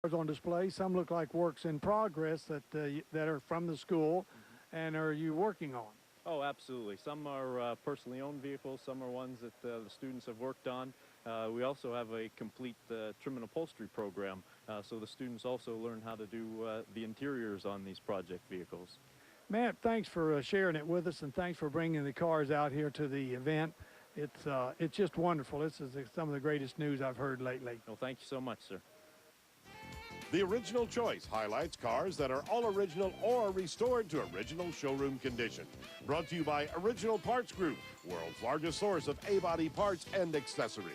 cars on display. Some look like works in progress that are from the school. And are you working on? Oh, absolutely. Some are personally owned vehicles. Some are ones that the students have worked on. We also have a complete trim and upholstery program, so the students also learn how to do the interiors on these project vehicles. Matt, thanks for sharing it with us, and thanks for bringing the cars out here to the event. It's just wonderful. This is some of the greatest news I've heard lately. Well, thank you so much, sir. The Original Choice highlights cars that are all original or restored to original showroom condition. Brought to you by Original Parts Group, world's largest source of A-body parts and accessories.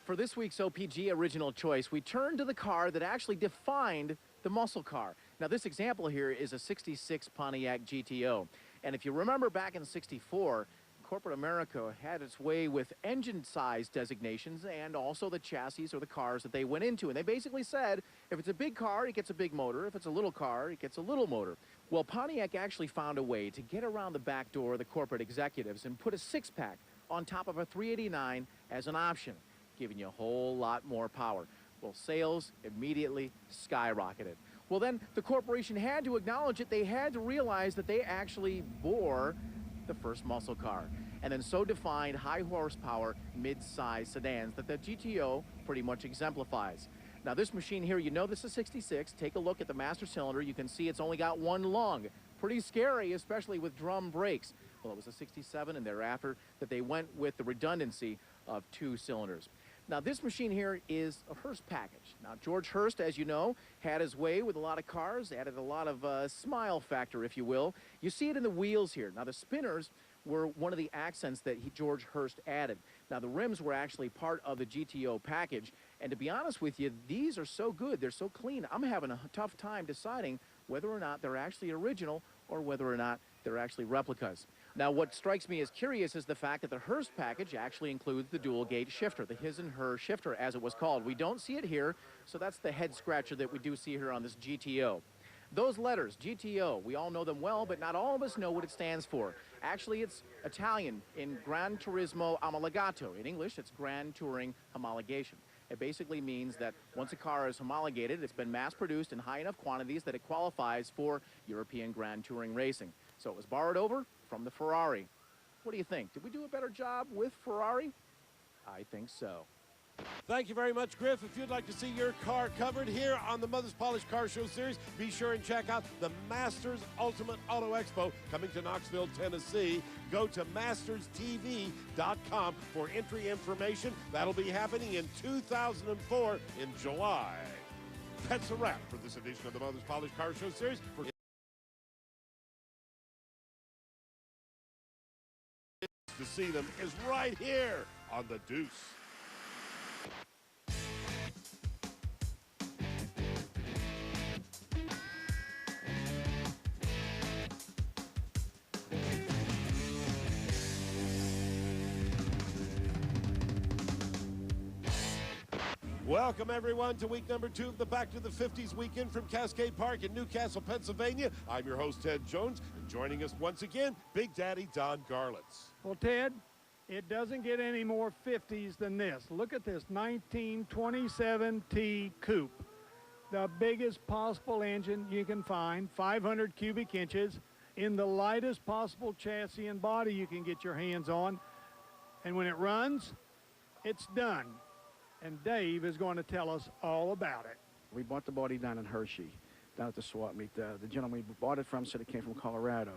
For this week's OPG Original Choice, we turn to the car that actually defined the muscle car. Now, this example here is a 66 Pontiac GTO. And if you remember back in 64, corporate America had its way with engine size designations and also the chassis or the cars that they went into. And they basically said, if it's a big car, it gets a big motor. If it's a little car, it gets a little motor. Well, Pontiac actually found a way to get around the back door of the corporate executives and put a six-pack on top of a 389 as an option, giving you a whole lot more power. Well, sales immediately skyrocketed. Well, then the corporation had to acknowledge it. They had to realize that they actually bore the first muscle car, and then so defined high horsepower mid-size sedans that the GTO pretty much exemplifies. Now, this machine here, you know this is 66. Take a look at the master cylinder. You can see it's only got one lung. Pretty scary, especially with drum brakes. Well, it was a 67 and thereafter that they went with the redundancy of 2 cylinders. Now, this machine here is a Hurst package. Now, George Hurst, as you know, had his way with a lot of cars, added a lot of smile factor, if you will. You see it in the wheels here. Now, the spinners were one of the accents that George Hurst added. Now, the rims were actually part of the GTO package. And to be honest with you, these are so good, they're so clean, I'm having a tough time deciding whether or not they're actually original or whether or not they're actually replicas. Now, what strikes me as curious is the fact that the Hurst package actually includes the dual gate shifter, the his and her shifter, as it was called. We don't see it here, so that's the head scratcher that we do see here on this GTO. Those letters, GTO, we all know them well, but not all of us know what it stands for. Actually, it's Italian in Gran Turismo Omologato. In English, it's Grand Touring Homologation. It basically means that once a car is homologated, it's been mass-produced in high enough quantities that it qualifies for European Grand Touring racing. So it was borrowed over from the Ferrari. What do you think? Did we do a better job with Ferrari? I think so. Thank you very much, Griff. If you'd like to see your car covered here on the Mother's Polished Car Show Series, be sure and check out the Masters Ultimate Auto Expo coming to Knoxville, Tennessee. Go to masterstv.com for entry information. That'll be happening in 2004 in July. That's a wrap for this edition of the Mother's Polished Car Show Series. To see them is right here on the Deuce. Welcome, everyone, to week number 2 of the Back to the 50s weekend from Cascade Park in Newcastle, Pennsylvania. I'm your host, Ted Jones, and joining us once again, Big Daddy Don Garlitz. Well, Ted, it doesn't get any more 50s than this. Look at this 1927 T Coupe. The biggest possible engine you can find, 500 cubic inches, in the lightest possible chassis and body you can get your hands on. And when it runs, it's done. And Dave is going to tell us all about it. We bought the body down in Hershey, down at the swap meet. The gentleman we bought it from said it came from Colorado.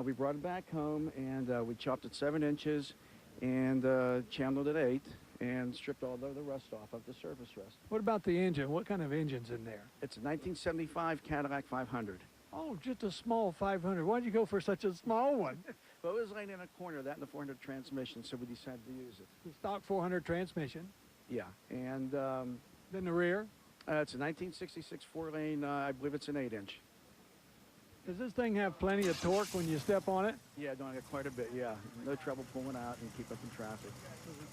We brought it back home, and we chopped it 7 inches and channeled it 8 and stripped all the rust off of the surface rust. What about the engine? What kind of engine's in there? It's a 1975 Cadillac 500. Oh, just a small 500. Why'd you go for such a small one? Well, it was laying in a corner, that and the 400 transmission, so we decided to use it. The stock 400 transmission. Yeah, and then the rear? It's a 1966 4-lane, I believe it's an 8-inch. Does this thing have plenty of torque when you step on it? Yeah, doing it quite a bit, yeah. No trouble pulling out and keep up in traffic.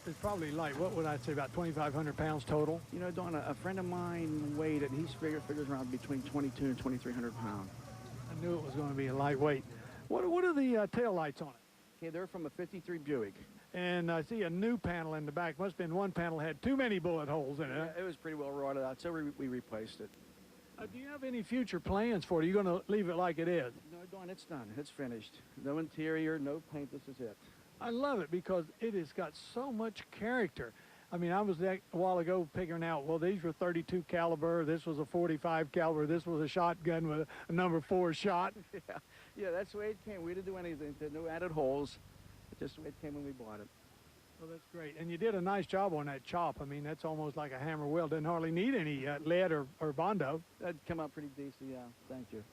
It's probably light. What would I say, about 2,500 pounds total? You know, Don, a friend of mine weighed it, and he's figures around between 22 and 2,300 pounds. I knew it was going to be a lightweight. What are the tail lights on it? Okay, they're from a 53 Buick. And I see a new panel in the back. Must have been one panel had too many bullet holes in it. Yeah, it was pretty well rotted out, so we replaced it. Do you have any future plans for it? Are you going to leave it like it is? No, Dawn, it's done. It's finished. No interior, no paint. This is it. I love it because it has got so much character. I mean, I was there a while ago figuring out, well, these were 32 caliber, this was a 45 caliber, this was a shotgun with a number 4 shot. Yeah, that's the way it came. We didn't do anything. There's no added holes. It's just the way it came when we bought it. Well, that's great. And you did a nice job on that chop. I mean, that's almost like a hammer wheel. Didn't hardly need any lead or Bondo. That'd come out pretty decent, yeah. Thank you.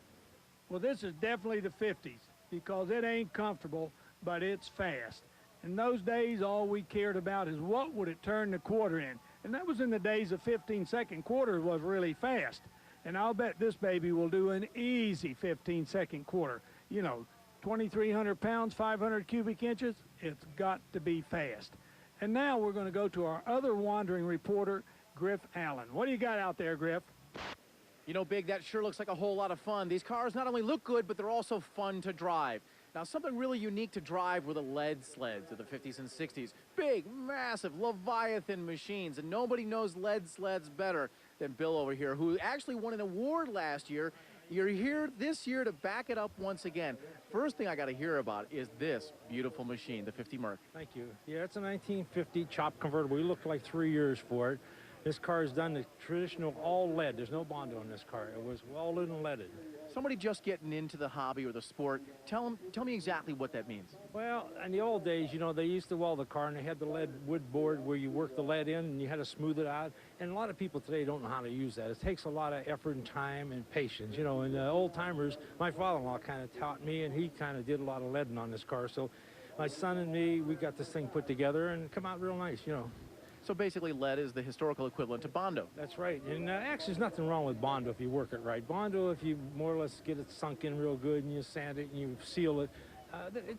Well, this is definitely the 50s because it ain't comfortable, but it's fast. In those days, all we cared about is what would it turn the quarter in. And that was in the days of 15-second quarter was really fast. And I'll bet this baby will do an easy 15-second quarter. You know, 2,300 pounds, 500 cubic inches, it's got to be fast. And now we're going to go to our other wandering reporter, Griff Allen. What do you got out there, Griff? You know, Big, that sure looks like a whole lot of fun. These cars not only look good, but they're also fun to drive. Now, something really unique to drive were the lead sleds of the 50s and 60s. Big, massive, Leviathan machines, and nobody knows lead sleds better than Bill over here, who actually won an award last year. You're here this year to back it up once again. First thing I got to hear about is this beautiful machine, the 50 Merc. Thank you. Yeah, it's a 1950 chop convertible. We looked like 3 years for it. This car is done the traditional all lead. There's no Bondo in this car. It was all in leaded. Somebody just getting into the hobby or the sport, tell me exactly what that means. Well, in the old days, you know, they used to weld the car and they had the lead wood board where you work the lead in and you had to smooth it out. And a lot of people today don't know how to use that. It takes a lot of effort and time and patience, you know. And old timers, my father-in-law kind of taught me, and he kind of did a lot of leading on this car. So my son and me, we got this thing put together and it come out real nice, you know. So basically, lead is the historical equivalent to Bondo. That's right. And actually, there's nothing wrong with Bondo if you work it right. Bondo, if you more or less get it sunk in real good and you sand it and you seal it,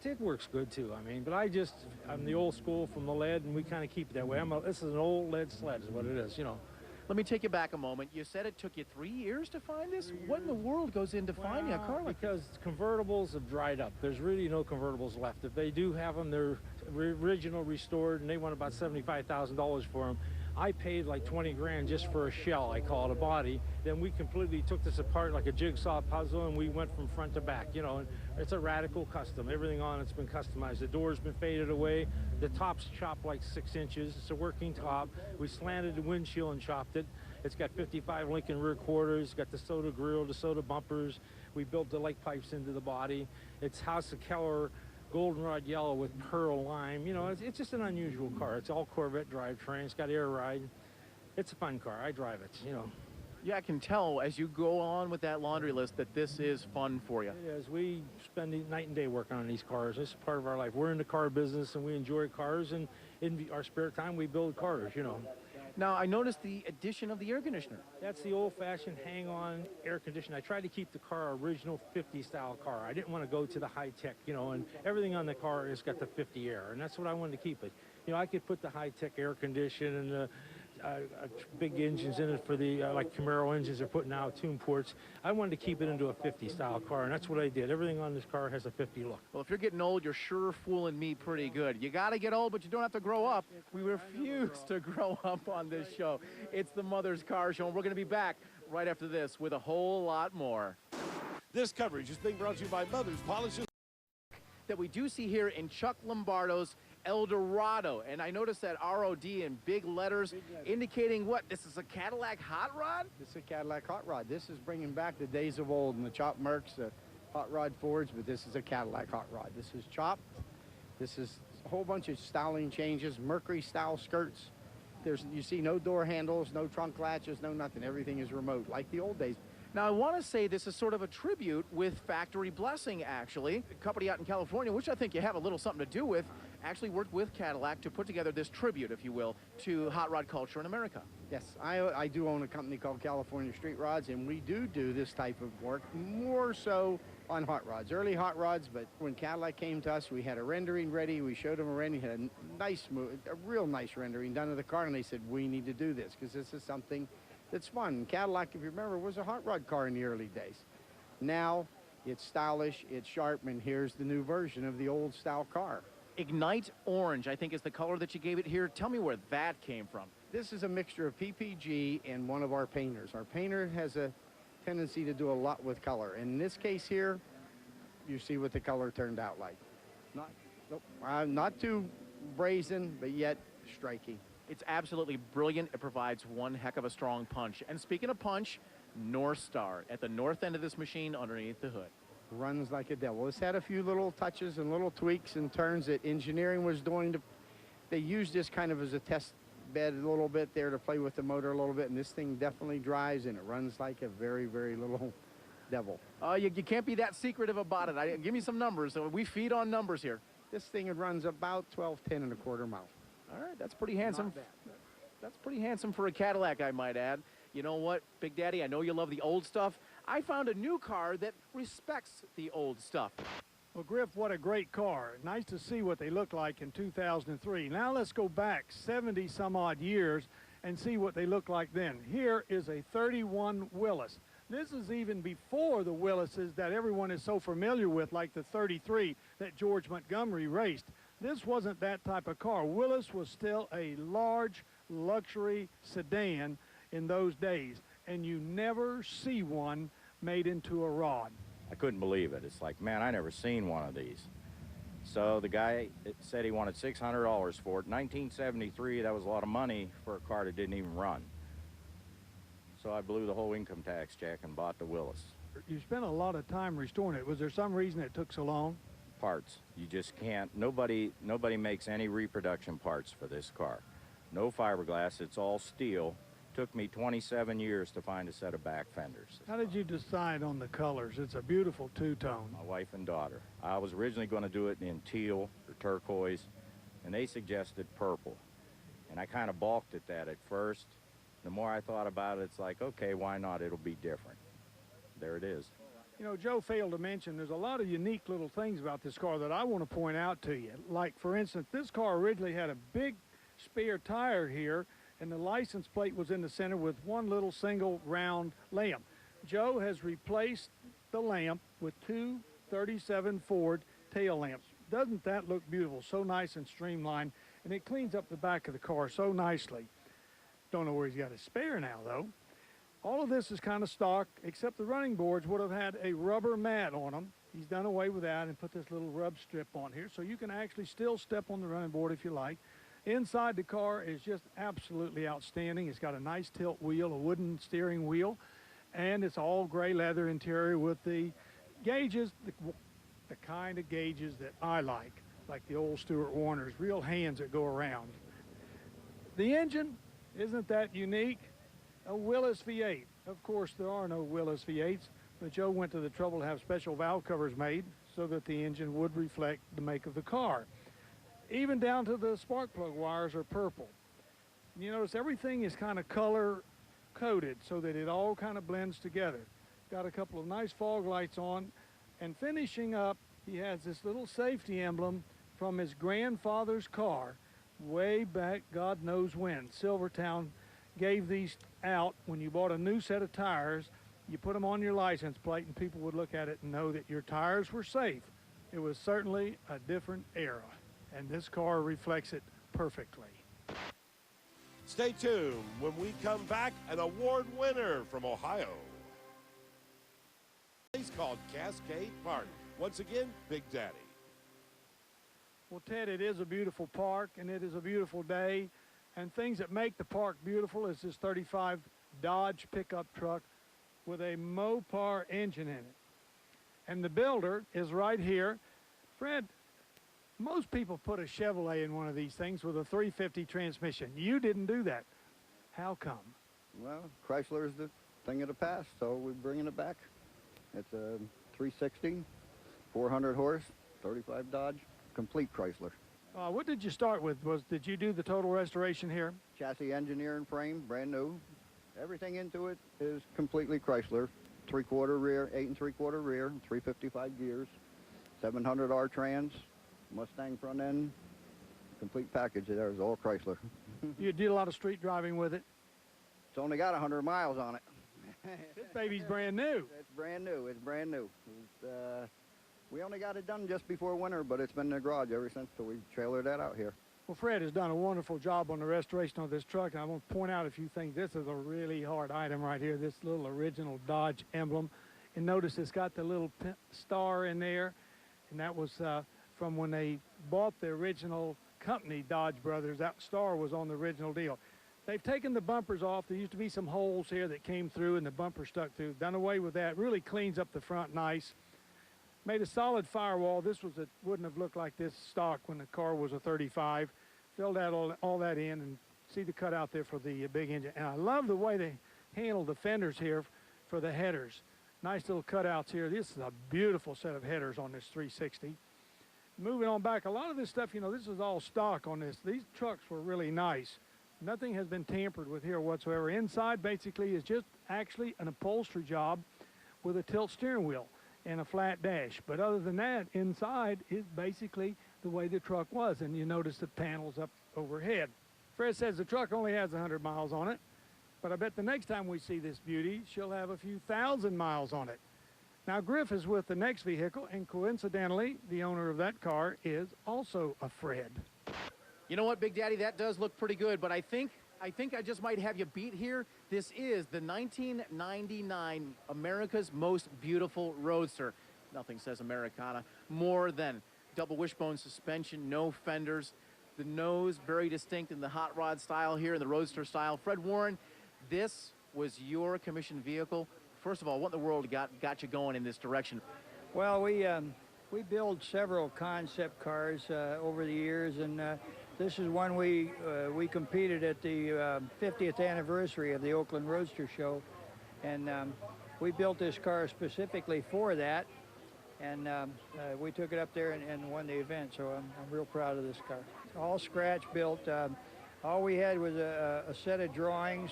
it works good too. I mean, but I'm the old school from the lead, and we kind of keep it that way. This is an old lead sled is what it is, you know. Let me take you back a moment. You said it took you 3 years to find this? What in the world goes into finding a car like because convertibles have dried up. There's really no convertibles left. If they do have them, they're original restored, and they want about $75,000 for them. I paid like 20 grand just for a shell, I call it a body. Then we completely took this apart like a jigsaw puzzle, and we went from front to back, you know, and it's a radical custom. Everything on it's been customized. The door's been faded away. The top's chopped like 6 inches. It's a working top. We slanted the windshield and chopped it. It's got 55 Lincoln rear quarters. It's got the soda grill, the soda bumpers. We built the lake pipes into the body. It's House of Keller goldenrod yellow with pearl lime. You know, it's just an unusual car. It's all Corvette drivetrain. It's got air ride. It's a fun car. I drive it, you know. Yeah, I can tell as you go on with that laundry list that this is fun for you. It is. We spend night and day working on these cars. This is part of our life. We're in the car business and we enjoy cars, and in our spare time we build cars, you know. Now, I noticed the addition of the air conditioner. That's the old-fashioned hang-on air conditioner. I tried to keep the car original 50-style car. I didn't want to go to the high-tech, you know, and everything on the car has got the 50 air, and that's what I wanted to keep it. You know, I could put the high-tech air condition and the big engines in it for the, like Camaro engines are putting out, tune ports. I wanted to keep it into a 50-style car, and that's what I did. Everything on this car has a 50 look. Well, if you're getting old, you're sure fooling me pretty good. You got to get old, but you don't have to grow up. We refuse to grow up on this show. It's the Mother's Car Show, and we're going to be back right after this with a whole lot more. This coverage is being brought to you by Mother's Polishes. That we do see here in Chuck Lombardo's El Dorado, and I noticed that ROD in big letters indicating what? This is a Cadillac hot rod? This is a Cadillac hot rod. This is bringing back the days of old and the chopped Mercs, the hot rod Fords, but this is a Cadillac hot rod. This is chopped. This is a whole bunch of styling changes, Mercury style skirts. You see no door handles, no trunk latches, no nothing. Everything is remote, like the old days. Now, I want to say this is sort of a tribute with Factory Blessing, actually. A company out in California, which I think you have a little something to do with, actually worked with Cadillac to put together this tribute, if you will, to hot rod culture in America. Yes, I do own a company called California Street Rods, and we do this type of work, more so on hot rods, early hot rods. But when Cadillac came to us, we had a rendering ready. We showed them a rendering, had a real nice rendering done of the car, and they said, we need to do this because this is something that's fun. Cadillac, if you remember, was a hot rod car in the early days. Now it's stylish, it's sharp, and here's the new version of the old style car. Ignite Orange, I think, is the color that you gave it here. Tell me where that came from. This is a mixture of PPG and one of our painters. Our painter has a tendency to do a lot with color. In this case here, you see what the color turned out like. Not too brazen, but yet striking. It's absolutely brilliant. It provides one heck of a strong punch. And speaking of punch, North Star at the north end of this machine underneath the hood. Runs like a devil. It's had a few little touches and little tweaks and turns that engineering was doing. They used this kind of as a test bed a little bit there to play with the motor a little bit, and this thing definitely drives and it runs like a very, very little devil. You can't be that secretive about it. Give me some numbers. We feed on numbers here. This thing runs about 12:10 and a quarter mile. All right, that's pretty handsome. Not bad. That's pretty handsome for a Cadillac, I might add. You know what, Big Daddy, I know you love the old stuff. I found a new car that respects the old stuff. Well, Griff, what a great car. Nice to see what they look like in 2003. Now let's go back 70 some odd years and see what they look like then. Here is a 31 Willys. This is even before the Willises that everyone is so familiar with, like the 33 that George Montgomery raced. This wasn't that type of car. Willys was still a large luxury sedan in those days, and you never see one made into a rod. I couldn't believe it. It's like, man, I never seen one of these. So the guy said he wanted $600 for it. 1973, that was a lot of money for a car that didn't even run. So I blew the whole income tax check and bought the Willys. You spent a lot of time restoring it. Was there some reason it took so long? Parts. You just can't. Nobody makes any reproduction parts for this car. No fiberglass. It's all steel. Took me 27 years to find a set of back fenders. How did you decide on the colors? It's a beautiful two-tone. My wife and daughter. I was originally going to do it in teal or turquoise, and they suggested purple. And I kind of balked at that at first. The more I thought about it, it's like, okay, why not? It'll be different. There it is. You know, Joe failed to mention there's a lot of unique little things about this car that I want to point out to you. Like, for instance, this car originally had a big spare tire here, and the license plate was in the center with one little single round lamp. Joe has replaced the lamp with two 37 Ford tail lamps. Doesn't that look beautiful? So nice and streamlined, and it cleans up the back of the car so nicely. Don't know where he's got a spare now, though. All of this is kind of stock, except the running boards would have had a rubber mat on them. He's done away with that and put this little rub strip on here, so you can actually still step on the running board if you like. Inside the car is just absolutely outstanding. It's got a nice tilt wheel, a wooden steering wheel, and it's all gray leather interior with the gauges, the kind of gauges that I like the old Stuart Warners, real hands that go around. The engine, isn't that unique? A Willys V8. Of course, there are no Willys V8s, but Joe went to the trouble to have special valve covers made so that the engine would reflect the make of the car. Even down to the spark plug wires are purple. You notice everything is kind of color coded so that it all kind of blends together. Got a couple of nice fog lights on, and finishing up, he has this little safety emblem from his grandfather's car way back God knows when. Silvertown gave these out when you bought a new set of tires. You put them on your license plate and people would look at it and know that your tires were safe. It was certainly a different era, and this car reflects it perfectly. Stay tuned. When we come back, an award winner from Ohio. He's called Cascade Park. Once again, Big Daddy. Well, Ted, it is a beautiful park, and it is a beautiful day. And things that make the park beautiful is this 35 Dodge pickup truck with a Mopar engine in it. And the builder is right here. Fred, most people put a Chevrolet in one of these things with a 350 transmission. You didn't do that. How come? Well, Chrysler is the thing of the past, so we're bringing it back. It's a 360, 400 horse, 35 Dodge, complete Chrysler. What did you start with? Did you do the total restoration here? Chassis, engineer, and frame, brand new. Everything into it is completely Chrysler. 3/4 rear, 8 3/4 rear, 355 gears, 700R trans, Mustang front end, complete package. There's all Chrysler. You did a lot of street driving with it? It's only got 100 miles on it. This baby's brand new. It's brand new. It's brand new. We only got it done just before winter, but it's been in the garage ever since, so we trailered that out here. Well, Fred has done a wonderful job on the restoration of this truck. And I want to point out a few things. This is a really hard item right here, this little original Dodge emblem. And notice it's got the little star in there. And that was from when they bought the original company, Dodge Brothers. That star was on the original deal. They've taken the bumpers off. There used to be some holes here that came through and the bumper stuck through. Done away with that. Really cleans up the front nice. Made a solid firewall. This was wouldn't have looked like this stock when the car was a 35. Filled out all that in, and see the cutout there for the big engine. And I love the way they handled the fenders here for the headers. Nice little cutouts here. This is a beautiful set of headers on this 360. Moving on back, a lot of this stuff, you know, this is all stock on this. These trucks were really nice. Nothing has been tampered with here whatsoever. Inside basically is just actually an upholstery job with a tilt steering wheel and a flat dash. But other than that, inside is basically the way the truck was. And you notice the panels up overhead. Fred says the truck only has 100 miles on it, but I bet the next time we see this beauty, she'll have a few thousand miles on it. Now, Griff is with the next vehicle, and coincidentally, the owner of that car is also a Fred. You know what, Big Daddy, that does look pretty good, but I think I just might have you beat here. This is the 1999 America's Most Beautiful Roadster. Nothing says Americana more than double wishbone suspension, no fenders, the nose very distinct in the hot rod style here, in the Roadster style. Fred Warren, this was your commissioned vehicle. First of all, what in the world got you going in this direction? Well, we build several concept cars over the years, and this is one we competed at the 50th anniversary of the Oakland Roadster Show, and we built this car specifically for that, and we took it up there and won the event, so I'm real proud of this car. All scratch built. All we had was a set of drawings,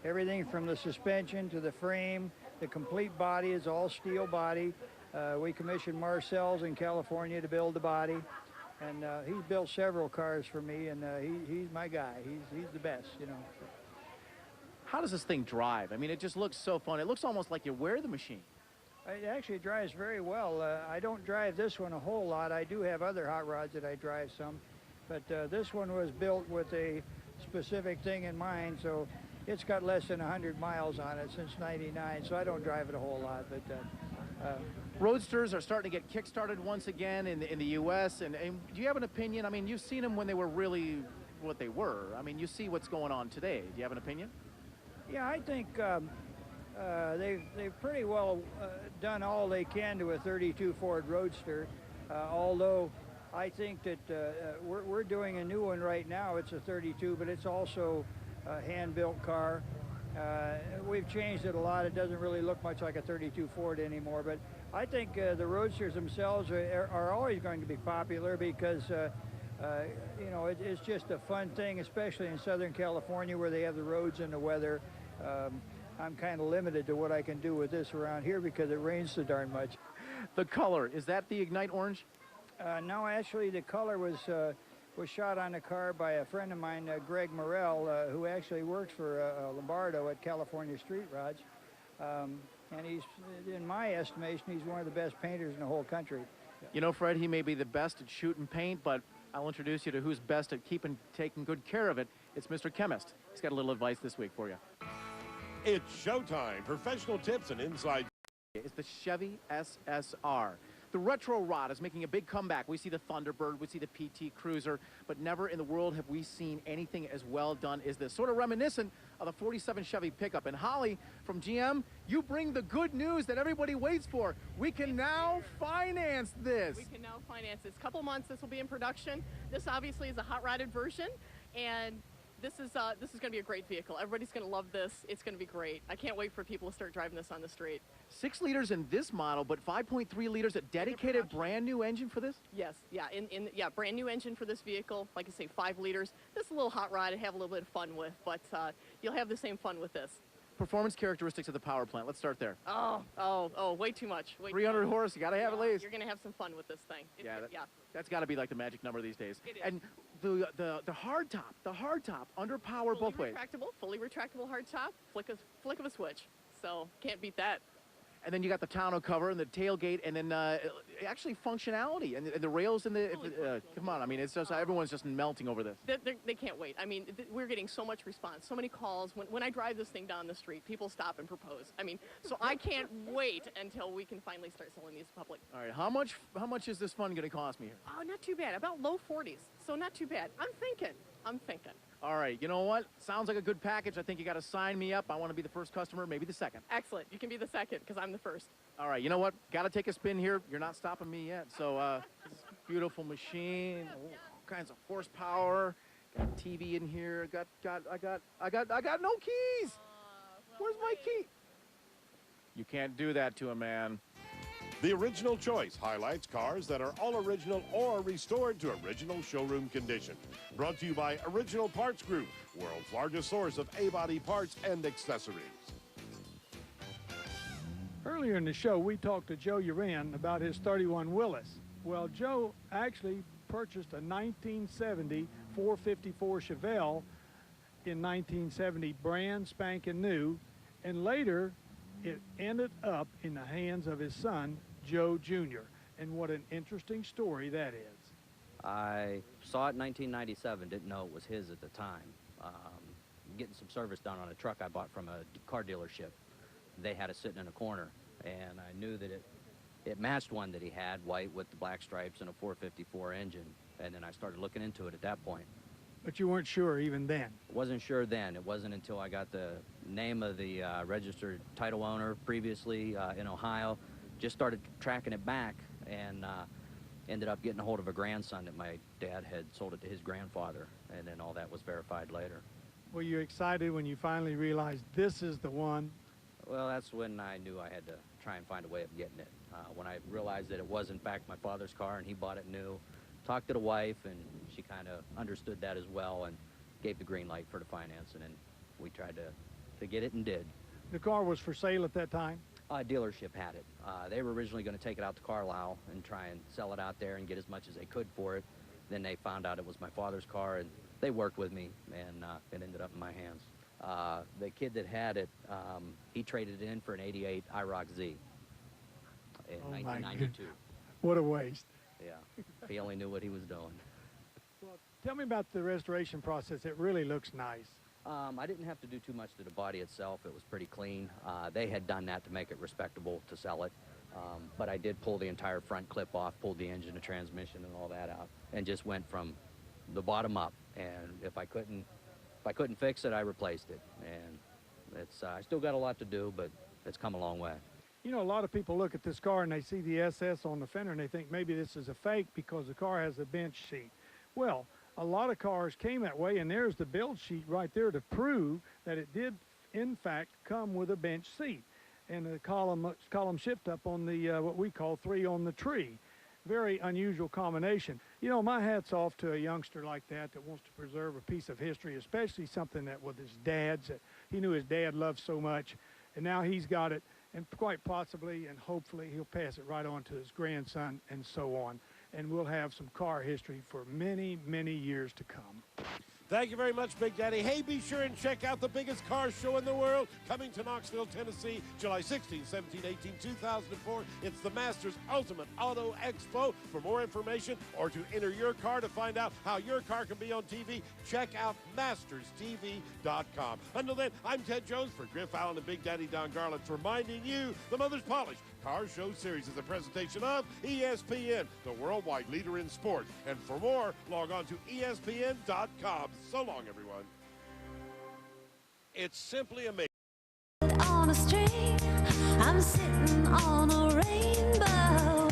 everything from the suspension to the frame. The complete body is all steel body. We commissioned Marcel's in California to build the body, and he's built several cars for me, and he's my guy. He's the best, you know. How does this thing drive? I mean, it just looks so fun. It looks almost like you wear the machine. It actually drives very well. I don't drive this one a whole lot. I do have other hot rods that I drive some, but this one was built with a specific thing in mind, so it's got less than 100 miles on it since '99, so I don't drive it a whole lot. But Roadsters are starting to get kick-started once again in the U.S., and do you have an opinion? I mean, you've seen them when they were really what they were. I mean, you see what's going on today. Do you have an opinion? Yeah, I think they've pretty well done all they can to a 32 Ford Roadster, although I think that we're doing a new one right now. It's a 32, but it's also a hand-built car. We've changed it a lot. It doesn't really look much like a 32 Ford anymore, but I think the Roadsters themselves are always going to be popular because you know, it's just a fun thing, especially in Southern California where they have the roads and the weather. I'm kind of limited to what I can do with this around here because it rains so darn much. The color, is that the Ignite Orange? No, actually the color was shot on the car by a friend of mine, Greg Morrell, who actually works for Lombardo at California Street Rods. And he's, in my estimation, he's one of the best painters in the whole country. You know, Fred, he may be the best at shooting paint, but I'll introduce you to who's best at taking good care of it. It's Mr. Chemist. He's got a little advice this week for you. It's showtime. Professional tips and inside. It's the Chevy SSR. The retro rod is making a big comeback. We see the Thunderbird, we see the PT Cruiser, but never in the world have we seen anything as well done as this. Sort of reminiscent of the 47 Chevy pickup. And Holly from GM, you bring the good news that everybody waits for. We can now finance this. We can now finance this. Couple months, this will be in production. This obviously is a hot rodded version, and this is going to be a great vehicle. Everybody's going to love this. It's going to be great. I can't wait for people to start driving this on the street. 6 liters in this model, but 5.3 liters, a dedicated brand new engine for this? Yes, yeah, brand new engine for this vehicle. Like I say, 5 liters. This is a little hot rod to have a little bit of fun with, but you'll have the same fun with this. Performance characteristics of the power plant. Let's start there. Oh, way too much. 300 horse, you got to have at least. You're going to have some fun with this thing. That's got to be like the magic number these days. It is. And the hard top, under power both ways. Fully retractable hard top, flick of a switch. So can't beat that. And then you got the tonneau cover and the tailgate, and then actually functionality and the rails and the. Come on, I mean, it's just everyone's just melting over this. They can't wait. I mean, we're getting so much response, so many calls. When I drive this thing down the street, people stop and propose. I mean, so I can't wait until we can finally start selling these in public. All right, how much is this fun going to cost me here? Oh, not too bad. About low 40s, so not too bad. I'm thinking. All right, you know what? Sounds like a good package. I think you got to sign me up. I want to be the first customer, maybe the second. Excellent. You can be the second because I'm the first. All right, you know what? Got to take a spin here. You're not stopping me yet. So, this beautiful machine, all kinds of horsepower. Got TV in here. I got no keys. Where's my key? You can't do that to a man. The Original Choice highlights cars that are all original or restored to original showroom condition. Brought to you by Original Parts Group, world's largest source of A-body parts and accessories. Earlier in the show, we talked to Joe Uran about his 31 Willis. Well, Joe actually purchased a 1970 454 Chevelle in 1970, brand spanking new, and later it ended up in the hands of his son, Joe Jr. And what an interesting story that is. I saw it in 1997, didn't know it was his at the time. Getting some service done on a truck I bought from a car dealership. They had it sitting in a corner, and I knew that it matched one that he had, white with the black stripes and a 454 engine. And then I started looking into it at that point. But you weren't sure even then? Wasn't sure then. It wasn't until I got the name of the registered title owner previously in Ohio, just started tracking it back, and ended up getting a hold of a grandson that my dad had sold it to his grandfather, and then all that was verified later. Were you excited when you finally realized this is the one? Well, that's when I knew I had to try and find a way of getting it. When I realized that it was in fact my father's car and he bought it new, talked to the wife, and she kind of understood that as well and gave the green light for the financing, and we tried to get it and did. The car was for sale at that time? Dealership had it. They were originally going to take it out to Carlisle and try and sell it out there and get as much as they could for it. Then they found out it was my father's car, and they worked with me, and it ended up in my hands. The kid that had it, he traded it in for an '88 IROC Z in 1992. What a waste. Yeah, he only knew what he was doing. Well, tell me about the restoration process. It really looks nice. I didn't have to do too much to the body itself. It was pretty clean. They had done that to make it respectable to sell it. But I did pull the entire front clip off, pulled the engine, the transmission, and all that out, and just went from the bottom up. And if I couldn't fix it, I replaced it. And it's I still got a lot to do, but it's come a long way. You know, a lot of people look at this car and they see the SS on the fender and they think maybe this is a fake because the car has a bench seat. Well, a lot of cars came that way, and there's the build sheet right there to prove that it did, in fact, come with a bench seat. And the column shift up on the, what we call 3 on the tree. Very unusual combination. You know, my hat's off to a youngster like that wants to preserve a piece of history, especially something that with his dad's, that he knew his dad loved so much, and now he's got it, and quite possibly and hopefully he'll pass it right on to his grandson and so on. And we'll have some car history for many, many years to come. Thank you very much, Big Daddy. Hey, be sure and check out the biggest car show in the world, coming to Knoxville, Tennessee, July 16, 17, 18, 2004. It's the Masters Ultimate Auto Expo. For more information or to enter your car to find out how your car can be on TV, check out masterstv.com. Until then, I'm Ted Jones for Griff Allen and Big Daddy Don Garlitz, reminding you the Mother's Polish Car Show Series is a presentation of ESPN, the worldwide leader in sports. And for more, log on to ESPN.com. So long, everyone. It's simply amazing. On a string, I'm sitting on a rainbow.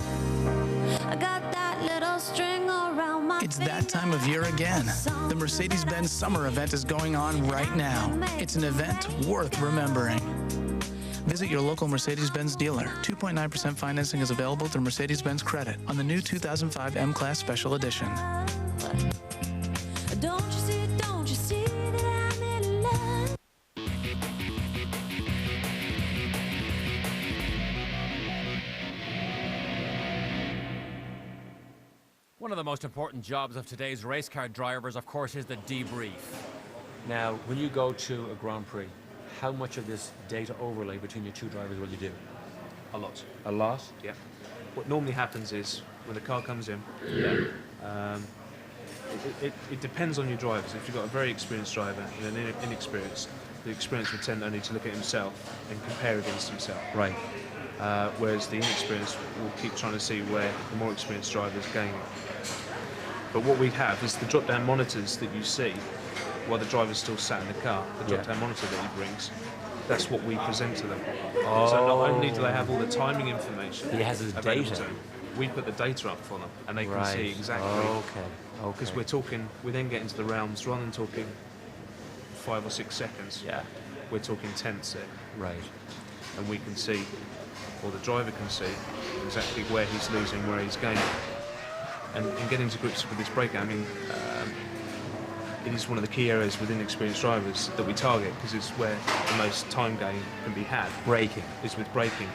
I got that little string around my It's that time of year again. The Mercedes-Benz Summer Event is going on right now. It's an event worth remembering. Visit your local Mercedes-Benz dealer. 2.9% financing is available through Mercedes-Benz Credit on the new 2005 M-Class Special Edition. Don't you see that I'm in love? One of the most important jobs of today's race car drivers, of course, is the debrief. Now, when you go to a Grand Prix, how much of this data overlay between your two drivers will you do? A lot. A lot? Yeah. What normally happens is when the car comes in, it depends on your drivers. If you've got a very experienced driver and an inexperienced, the experienced will tend only to look at himself and compare against himself. Right. Whereas the inexperienced will keep trying to see where the more experienced driver is gaining. But what we have is the drop-down monitors that you see while the driver's still sat in the car, the drop-down monitor that he brings. That's what we present to them. Oh. So not only do they have all the timing information, He has his available data. to them, we put the data up for them, and they can Right. see exactly. Okay. Because we're talking, we then get into the realms rather than talking 5 or 6 seconds. Yeah. We're talking tenths here. Right. And we can see, or the driver can see, exactly where he's losing, where he's gaining. And getting to grips with this braking, I mean, it is one of the key areas within experienced drivers that we target because it's where the most time gain can be had. Braking. Is with braking.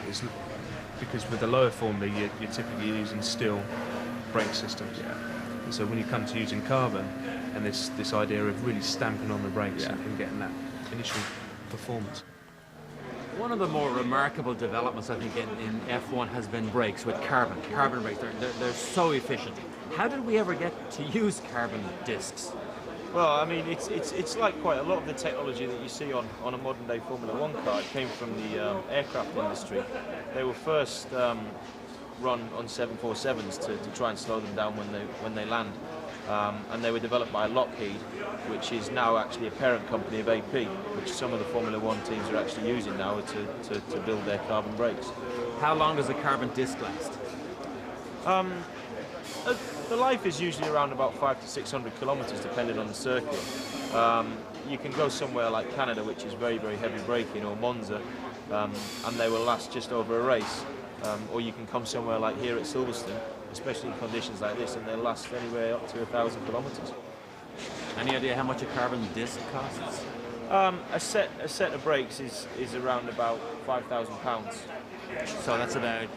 Because with the lower formula, you're typically using steel brake systems. Yeah. And so when you come to using carbon and this idea of really stamping on the brakes and getting that initial performance. One of the more remarkable developments, I think, in F1 has been brakes with carbon brakes. They're so efficient. How did we ever get to use carbon discs? Well, I mean, it's like quite a lot of the technology that you see on a modern day Formula One car. It came from the aircraft industry. They were first run on 747s to try and slow them down when they land, and they were developed by Lockheed, which is now actually a parent company of AP, which some of the Formula One teams are actually using now to build their carbon brakes. How long does a carbon disc last? The life is usually around about 500 to 600 kilometers, depending on the circuit. You can go somewhere like Canada, which is very, very heavy braking, or Monza, and they will last just over a race. Or you can come somewhere like here at Silverstone, especially in conditions like this, and they'll last anywhere up to 1,000 kilometers. Any idea how much a carbon disc costs? A set of brakes is around about £5,000. So that's about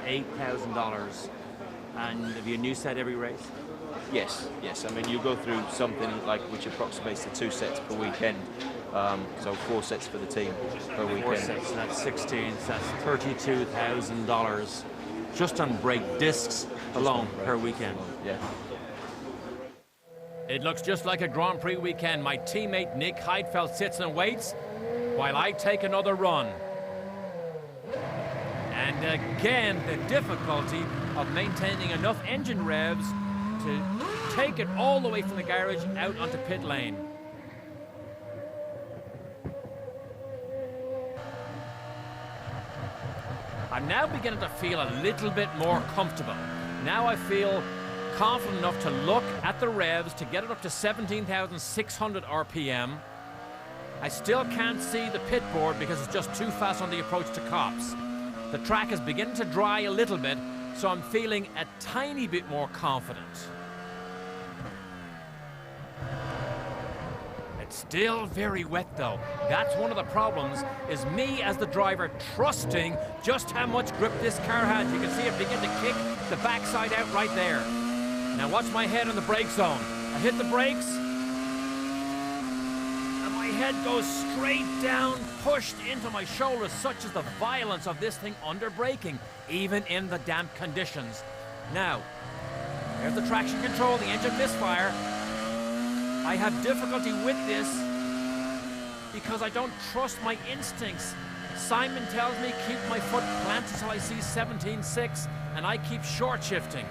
$8,000. And have you a new set every race? Yes. I mean, you go through something like which approximates to 2 sets per weekend. So 4 sets for the team per weekend. 4 sets, that's 16, so that's $32,000 just on brake discs alone per weekend. Yeah. It looks just like a Grand Prix weekend. My teammate Nick Heidfeld sits and waits while I take another run. And again, the difficulty of maintaining enough engine revs to take it all the way from the garage out onto pit lane. I'm now beginning to feel a little bit more comfortable. Now I feel confident enough to look at the revs to get it up to 17,600 RPM. I still can't see the pit board because it's just too fast on the approach to Copse. The track is beginning to dry a little bit, so I'm feeling a tiny bit more confident. It's still very wet though. That's one of the problems, is me as the driver trusting just how much grip this car has. You can see it begin to kick the backside out right there. Now watch my head on the brake zone. I hit the brakes, and my head goes straight down, pushed into my shoulders. Such is the violence of this thing under braking, even in the damp conditions. Now, there's the traction control, the engine misfire. I have difficulty with this because I don't trust my instincts. Simon tells me keep my foot planted until I see 17.6, and I keep short shifting.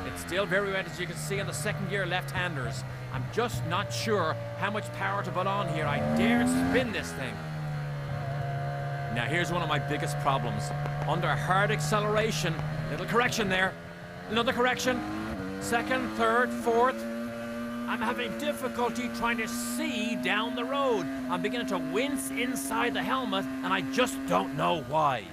It's still very wet, as you can see on the second gear left-handers. I'm just not sure how much power to put on here. I dare spin this thing. Now here's one of my biggest problems. Under hard acceleration, little correction there, another correction, second, third, fourth. I'm having difficulty trying to see down the road. I'm beginning to wince inside the helmet, and I just don't know why.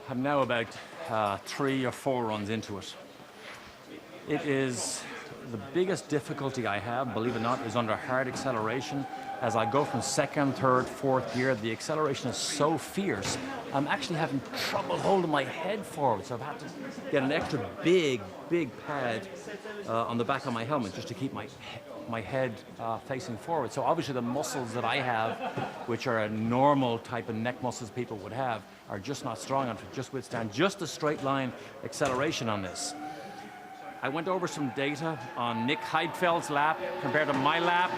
I'm now about 3 or 4 runs into it. It is The biggest difficulty I have, believe it or not, is under hard acceleration. As I go from second, third, fourth gear, the acceleration is so fierce, I'm actually having trouble holding my head forward. So I've had to get an extra big pad on the back of my helmet just to keep my head facing forward. So obviously the muscles that I have, which are a normal type of neck muscles people would have, are just not strong enough to just withstand just a straight line acceleration on this. I went over some data on Nick Heidfeld's lap compared to my lap.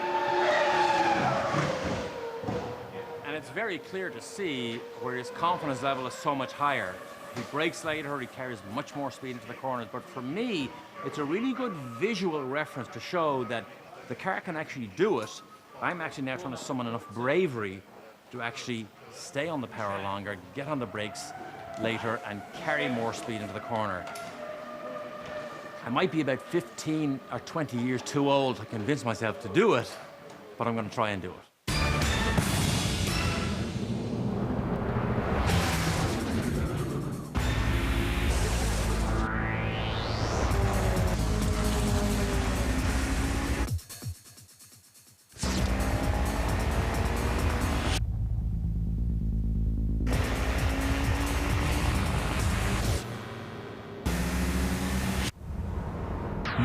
And it's very clear to see where his confidence level is so much higher. He brakes later, he carries much more speed into the corners. But for me, it's a really good visual reference to show that the car can actually do it. I'm actually now trying to summon enough bravery to actually stay on the power longer, get on the brakes later, and carry more speed into the corner. I might be about 15 or 20 years too old to convince myself to do it, but I'm going to try and do it.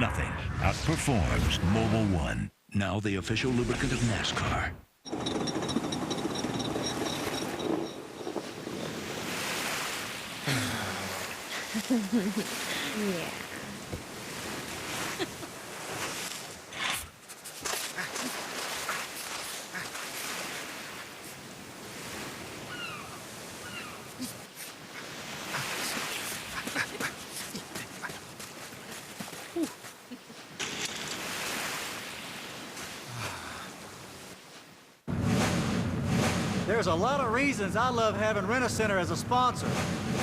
Nothing outperforms Mobil 1, now the official lubricant of NASCAR. Yeah. There's a lot of reasons I love having Rent-A-Center as a sponsor.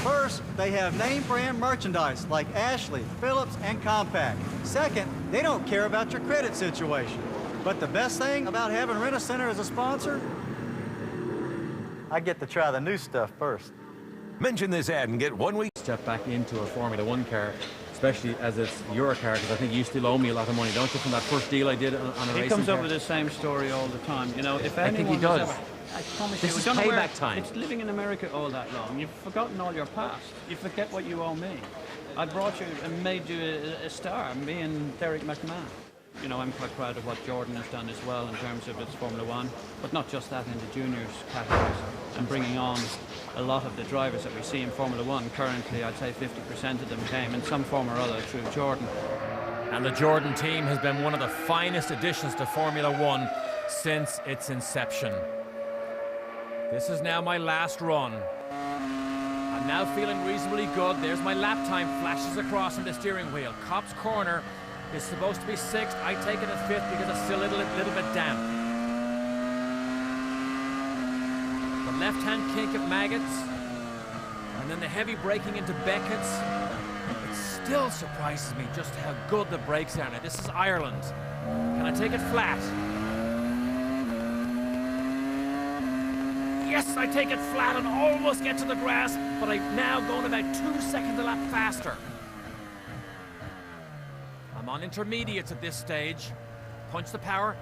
First, they have name brand merchandise like Ashley, Phillips, and Compact. Second, they don't care about your credit situation. But the best thing about having Rent-A-Center as a sponsor, I get to try the new stuff first. Mention this ad and get 1 week. Step back into a Formula One car, especially as it's your car, because I think you still owe me a lot of money, don't you, from that first deal I did on a racing car? He comes up with the same story all the time. You know, if anyone I think he does. I promise This you, is we don't know payback time. It's living in America all that long. You've forgotten all your past. You forget what you owe me. I brought you and made you a star, me and Derek McMahon. You know, I'm quite proud of what Jordan has done as well in terms of its Formula One, but not just that, in the juniors categories, and bringing on a lot of the drivers that we see in Formula One. Currently, I'd say 50% of them came in some form or other through Jordan. And the Jordan team has been one of the finest additions to Formula One since its inception. This is now my last run. I'm now feeling reasonably good. There's my lap time flashes across on the steering wheel. Copse Corner is supposed to be 6th. I take it at 5th because it's still a little bit damp. The left-hand kink at Maggots, and then the heavy braking into Beckett's. It still surprises me just how good the brakes are now. This is Ireland. Can I take it flat? Yes, I take it flat and almost get to the grass, but I'm now going about 2 seconds a lap faster. I'm on intermediates at this stage. Punch the power.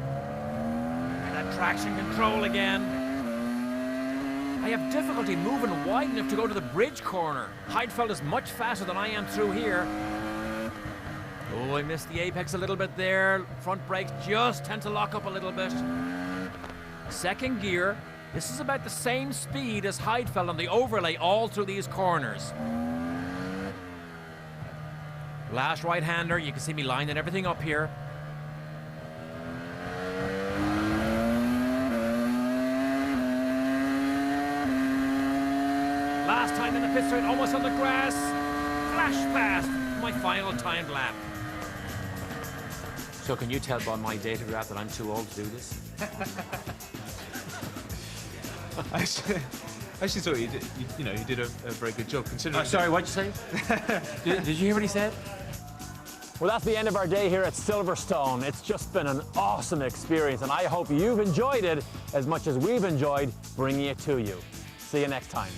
And that traction control again. I have difficulty moving wide enough to go to the bridge corner. Heidfeld is much faster than I am through here. Oh, I missed the apex a little bit there. Front brakes just tend to lock up a little bit. Second gear. This is about the same speed as Heidfeld on the overlay all through these corners. Last right-hander. You can see me lining everything up here. Last time in the pit straight, almost on the grass. Flash past my final timed lap. So can you tell by my data graph that I'm too old to do this? I actually thought you did a very good job considering. Sorry, what'd you say? did you hear what he said? Well, that's the end of our day here at Silverstone. It's just been an awesome experience, and I hope you've enjoyed it as much as we've enjoyed bringing it to you. See you next time.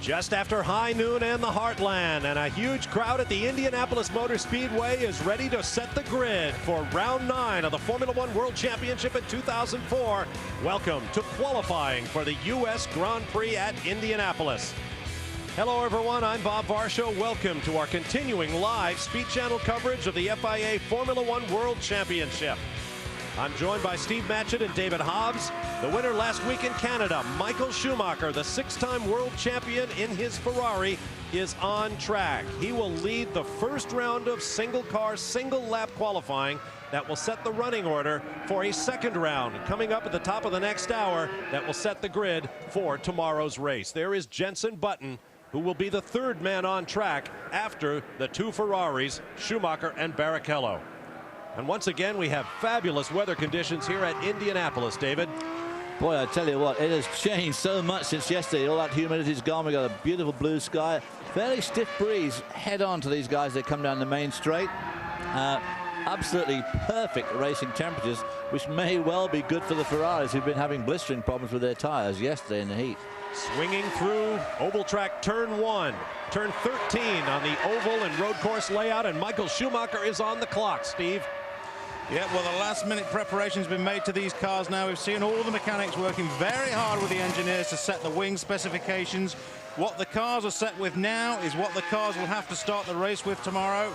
Just after high noon in the Heartland, and a huge crowd at the Indianapolis Motor Speedway is ready to set the grid for round 9 of the Formula One World Championship in 2004. Welcome to qualifying for the U.S. Grand Prix at Indianapolis. Hello everyone, I'm Bob Varsho. Welcome to our continuing live Speed Channel coverage of the FIA Formula One World Championship. I'm joined by Steve Matchett and David Hobbs. The winner last week in Canada, Michael Schumacher, the 6-time world champion in his Ferrari, is on track. He will lead the first round of single-car, single-lap qualifying that will set the running order for a second round coming up at the top of the next hour that will set the grid for tomorrow's race. There is Jenson Button, who will be the third man on track after the two Ferraris, Schumacher and Barrichello. And once again, we have fabulous weather conditions here at Indianapolis, David. Boy, I tell you what, it has changed so much since yesterday. All that humidity's gone. We've got a beautiful blue sky. Fairly stiff breeze head on to these guys that come down the main straight. Absolutely perfect racing temperatures, which may well be good for the Ferraris, who've been having blistering problems with their tires yesterday in the heat. Swinging through oval track turn 1, turn 13 on the oval and road course layout, and Michael Schumacher is on the clock, Steve. Yeah, well, the last-minute preparation's been made to these cars now. We've seen all the mechanics working very hard with the engineers to set the wing specifications. What the cars are set with now is what the cars will have to start the race with tomorrow.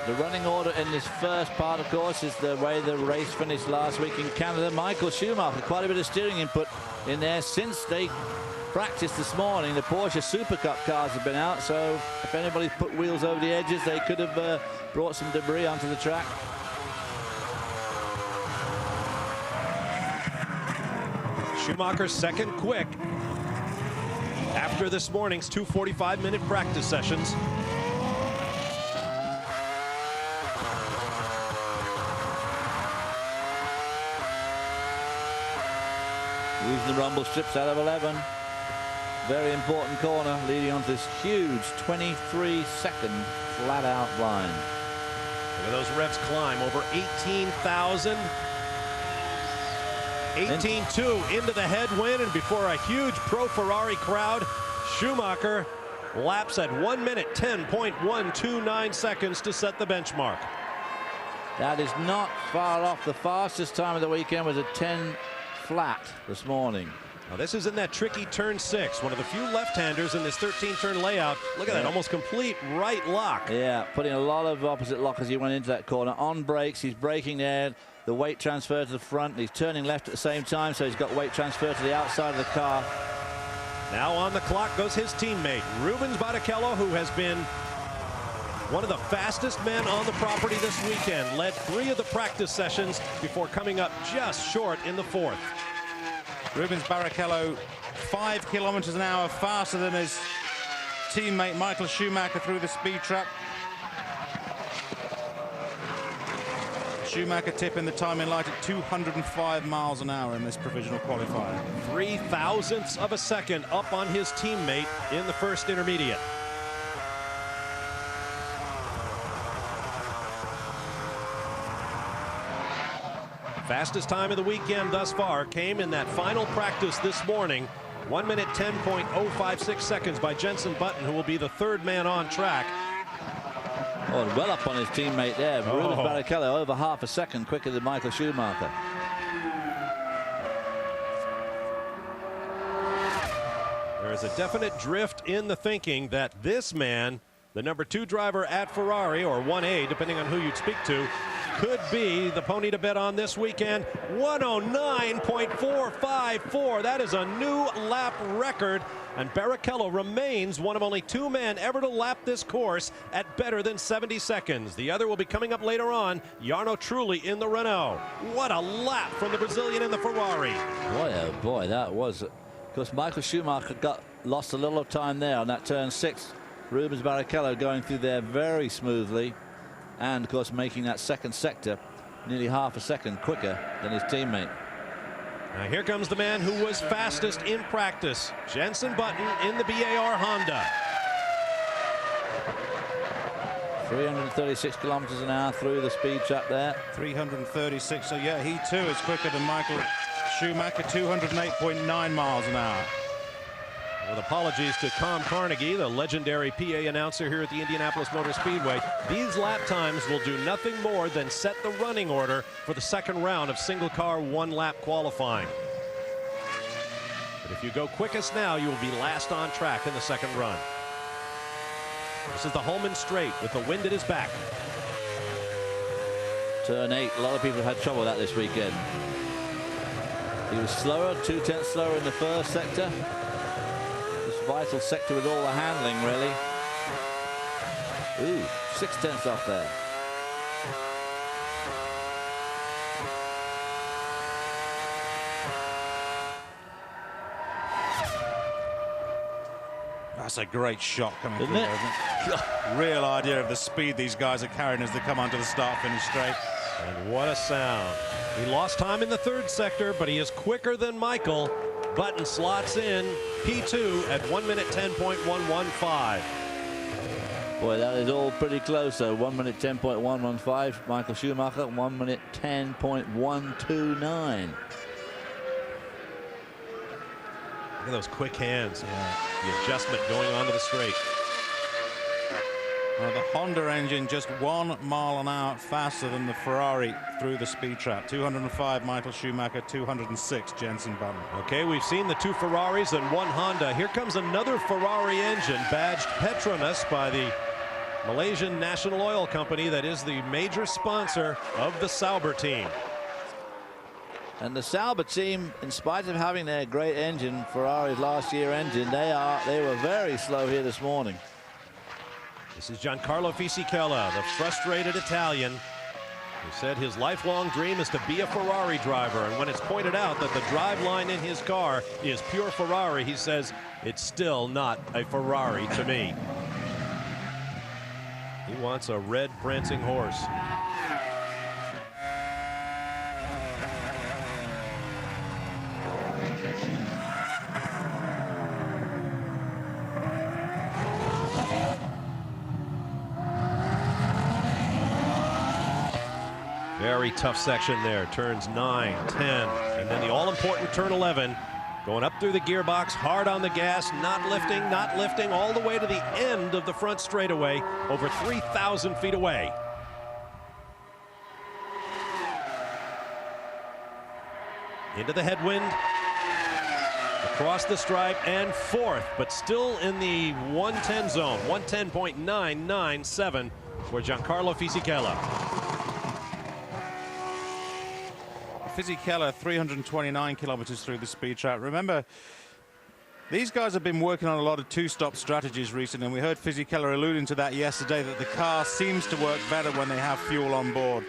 The running order in this first part, of course, is the way the race finished last week in Canada. Michael Schumacher, quite a bit of steering input in there since they practiced this morning. The Porsche Super Cup cars have been out, so if anybody's put wheels over the edges, they could have brought some debris onto the track. Schumacher second quick after this morning's 2 45-minute practice sessions. Using the rumble strips out of 11. Very important corner leading onto this huge 23-second flat-out line. Look at those revs climb over 18,000. 18.2 into the headwind, and before a huge pro Ferrari crowd, Schumacher laps at 1 minute 10.129 seconds to set the benchmark. That is not far off. The fastest time of the weekend was a 10 flat this morning. Now this is in that tricky turn 6, one of the few left-handers in this 13-turn layout. Look at that, almost complete right lock. Yeah, putting a lot of opposite lock as he went into that corner. On brakes, he's braking there. The weight transfer to the front. He's turning left at the same time, so he's got weight transfer to the outside of the car. Now on the clock goes his teammate, Rubens Barrichello, who has been one of the fastest men on the property this weekend. Led 3 of the practice sessions before coming up just short in the 4th. Rubens Barrichello 5 kilometers an hour faster than his teammate Michael Schumacher through the speed trap. Schumacher tipping the timing light at 205 miles an hour in this provisional qualifier. 3 thousandths of a second up on his teammate in the first intermediate. Fastest time of the weekend thus far came in that final practice this morning. 1 minute 10.056 seconds by Jenson Button, who will be the third man on track. Oh, well up on his teammate there. Rubens Barrichello over half a second quicker than Michael Schumacher. There is a definite drift in the thinking that this man, the number 2 driver at Ferrari, or 1A, depending on who you'd speak to, could be the pony to bet on this weekend. 109.454. That is a new lap record. And Barrichello remains one of only 2 men ever to lap this course at better than 70 seconds. The other will be coming up later on, Jarno Trulli in the Renault. What a lap from the Brazilian in the Ferrari. Boy, oh boy, that was... Of course, Michael Schumacher lost a little of time there on that turn 6. Rubens Barrichello going through there very smoothly. And, of course, making that second sector nearly half a second quicker than his teammate. Now here comes the man who was fastest in practice, Jenson Button in the BAR Honda. 336 kilometers an hour through the speed trap there. 336, so yeah, he too is quicker than Michael Schumacher, 208.9 miles an hour. With apologies to Tom Carnegie, the legendary PA announcer here at the Indianapolis Motor Speedway, these lap times will do nothing more than set the running order for the second round of single car one lap qualifying. But if you go quickest now, you will be last on track in the second run. This is the Holman Straight with the wind at his back. Turn 8, a lot of people have had trouble with that this weekend. He was slower, 2/10 slower in the first sector. This vital sector with all the handling, really. Ooh, 6/10 off there. That's a great shot coming Isn't through, it? isn't it? Real idea of the speed these guys are carrying as they come onto the start-finish straight. And what a sound. He lost time in the third sector, but he is quicker than Michael. Button slots in P2 at 1 minute 10.115. Boy, that is all pretty close, though. 1 minute 10.115. Michael Schumacher, 1 minute 10.129. Look at those quick hands. Yeah. The adjustment going onto the straight. Well, the Honda engine just 1 mile an hour faster than the Ferrari through the speed trap. 205 Michael Schumacher, 206 Jenson Button. Okay, we've seen the 2 Ferraris and 1 Honda. Here comes another Ferrari engine badged Petronas by the Malaysian National Oil Company that is the major sponsor of the Sauber team. And the Sauber team, in spite of having their great engine, Ferrari's last year engine, they were very slow here this morning. This is Giancarlo Fisichella, the frustrated Italian, who said his lifelong dream is to be a Ferrari driver. And when it's pointed out that the driveline in his car is pure Ferrari, he says, it's still not a Ferrari to me. He wants a red prancing horse. Very tough section there. Turns 9, 10, and then the all-important turn 11. Going up through the gearbox, hard on the gas, not lifting, all the way to the end of the front straightaway, over 3,000 feet away. Into the headwind, across the stripe, and fourth, but still in the 110 zone, 110.997 for Giancarlo Fisichella. Fisichella 329 kilometers through the speed trap. Remember, these guys have been working on a lot of two-stop strategies recently, and we heard Fisichella alluding to that yesterday, that the car seems to work better when they have fuel on board.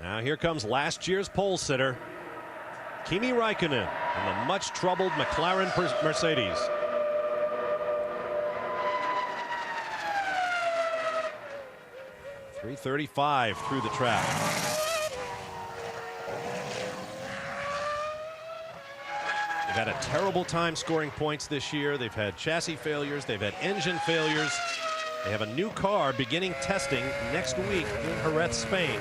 Now here comes last year's pole sitter, Kimi Räikkönen, and the much troubled McLaren Mercedes. .335 through the trap. They've had a terrible time scoring points this year. They've had chassis failures. They've had engine failures. They have a new car beginning testing next week in Jerez, Spain.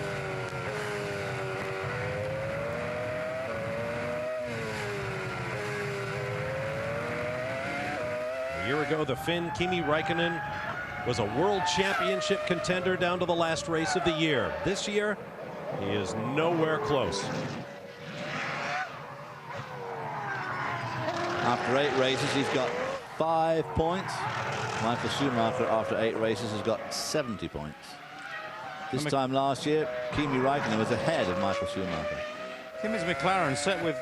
A year ago, the Finn Kimi Räikkönen was a world championship contender down to the last race of the year. This year, he is nowhere close. After 8 races, he's got 5 points. Michael Schumacher, after 8 races, has got 70 points. This time last year, Kimi Räikkönen was ahead of Michael Schumacher. Kimi's McLaren set with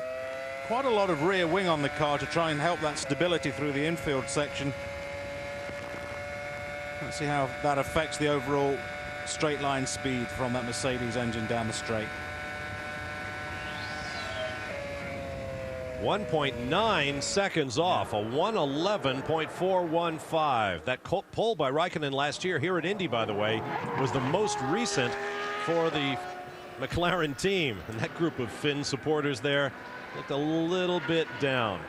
quite a lot of rear wing on the car to try and help that stability through the infield section. Let's see how that affects the overall straight line speed from that Mercedes engine down the straight. 1.9 seconds off, a 1:11.415. That pole by Räikkönen last year here at Indy, by the way, was the most recent for the McLaren team. And that group of Finn supporters there looked a little bit down.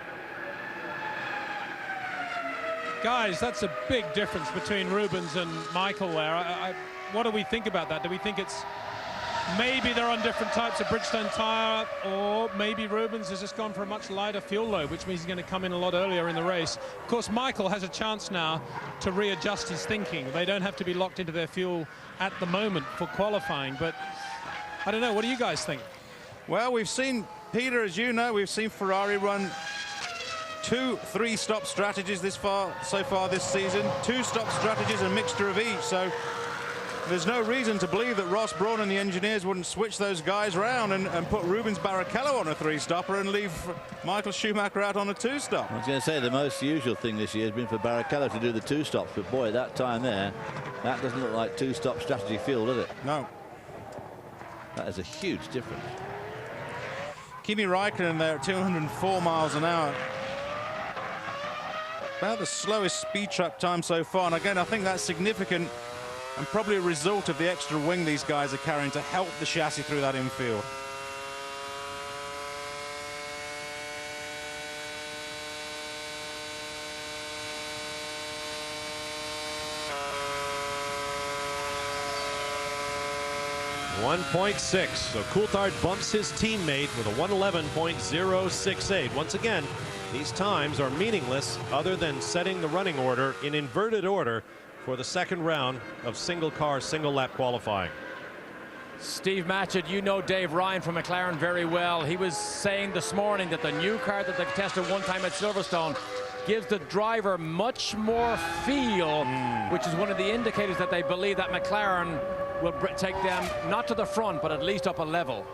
Guys, that's a big difference between Rubens and Michael there. what do we think about that? Do we think it's maybe they're on different types of Bridgestone tire, or maybe Rubens has just gone for a much lighter fuel load, which means he's going to come in a lot earlier in the race. Of course, Michael has a chance now to readjust his thinking. They don't have to be locked into their fuel at the moment for qualifying, but I don't know. What do you guys think? Well, we've seen, Peter, as you know, we've seen Ferrari run 2 3-stop strategies so far this season. 2-stop strategies, a mixture of each. So there's no reason to believe that Ross Brawn and the engineers wouldn't switch those guys around and put Rubens Barrichello on a 3-stopper and leave Michael Schumacher out on a 2-stop. I was going to say the most usual thing this year has been for Barrichello to do the 2-stops, but boy, that time there, that doesn't look like 2-stop strategy fuel, does it? No. That is a huge difference. Kimi Räikkönen there at 204 miles an hour. About the slowest speed trap time so far, and again, I think that's significant and probably a result of the extra wing these guys are carrying to help the chassis through that infield. .6, so Coulthard bumps his teammate with a 111.068. Once again, these times are meaningless other than setting the running order in inverted order for the second round of single car, single lap qualifying. Steve Matchett, you know Dave Ryan from McLaren very well. He was saying this morning that the new car that they tested one time at Silverstone gives the driver much more feel, which is one of the indicators that they believe that McLaren will take them not to the front, but at least up a level.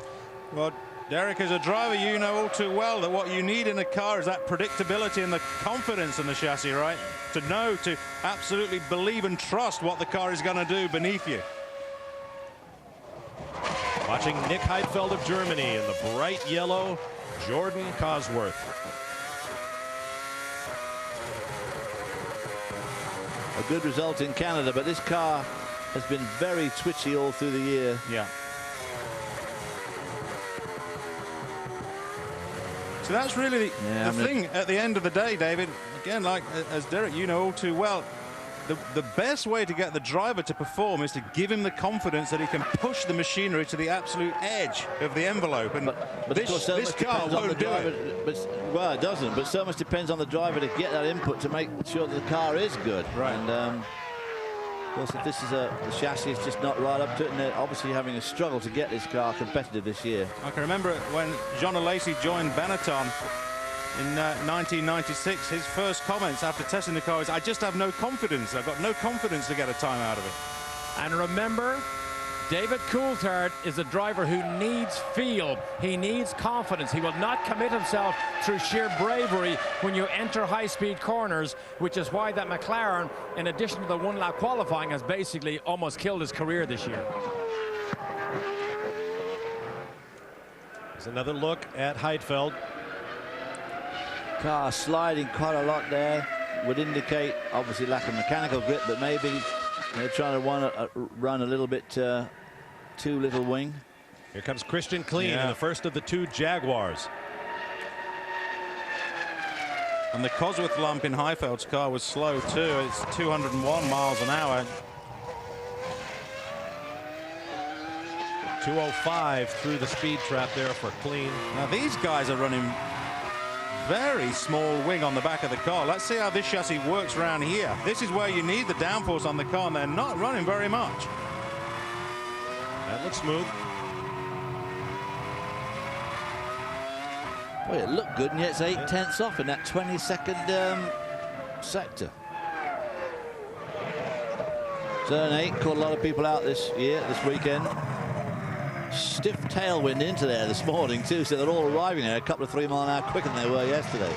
Well, Derek, as a driver, you know all too well that what you need in a car is that predictability and the confidence in the chassis, right? To know, to absolutely believe and trust what the car is going to do beneath you. Watching Nick Heidfeld of Germany in the bright yellow Jordan Cosworth. A good result in Canada, but this car has been very twitchy all through the year. Yeah. So that's really the thing at the end of the day, David. Again, like as Derek, you know all too well, the best way to get the driver to perform is to give him the confidence that he can push the machinery to the absolute edge of the envelope. And but this car won't do it. Well, it doesn't, but so much depends on the driver to get that input to make sure that the car is good. Right. And of course, if this is the chassis is just not right up to it, and they're obviously having a struggle to get this car competitive this year. I can remember when John Alesi joined Benetton in 1996, his first comments after testing the car is, I just have no confidence. I've got no confidence to get a time out of it. And remember, David Coulthard is a driver who needs feel. He needs confidence. He will not commit himself through sheer bravery when you enter high-speed corners, which is why that McLaren, in addition to the one-lap qualifying, has basically almost killed his career this year. There's another look at Heidfeld. Car sliding quite a lot there. Would indicate, obviously, lack of mechanical grip, but maybe they're trying to run a little bit too little wing. Here comes Christian Klein in the first of the 2 Jaguars. And the Cosworth lump in Heifeld's car was slow too. It's 201 miles an hour. 205 through the speed trap there for Klein. Now these guys are running very small wing on the back of the car. Let's see how this chassis works around here. This is where you need the downforce on the car, and they're not running very much. That looks smooth. Well, it looked good, and yet it's 8/10 off in that 22nd sector. Turn 8 caught a lot of people out this weekend. Stiff tailwind into there this morning too, so they're all arriving there a couple of 3 mile an hour quicker than they were yesterday.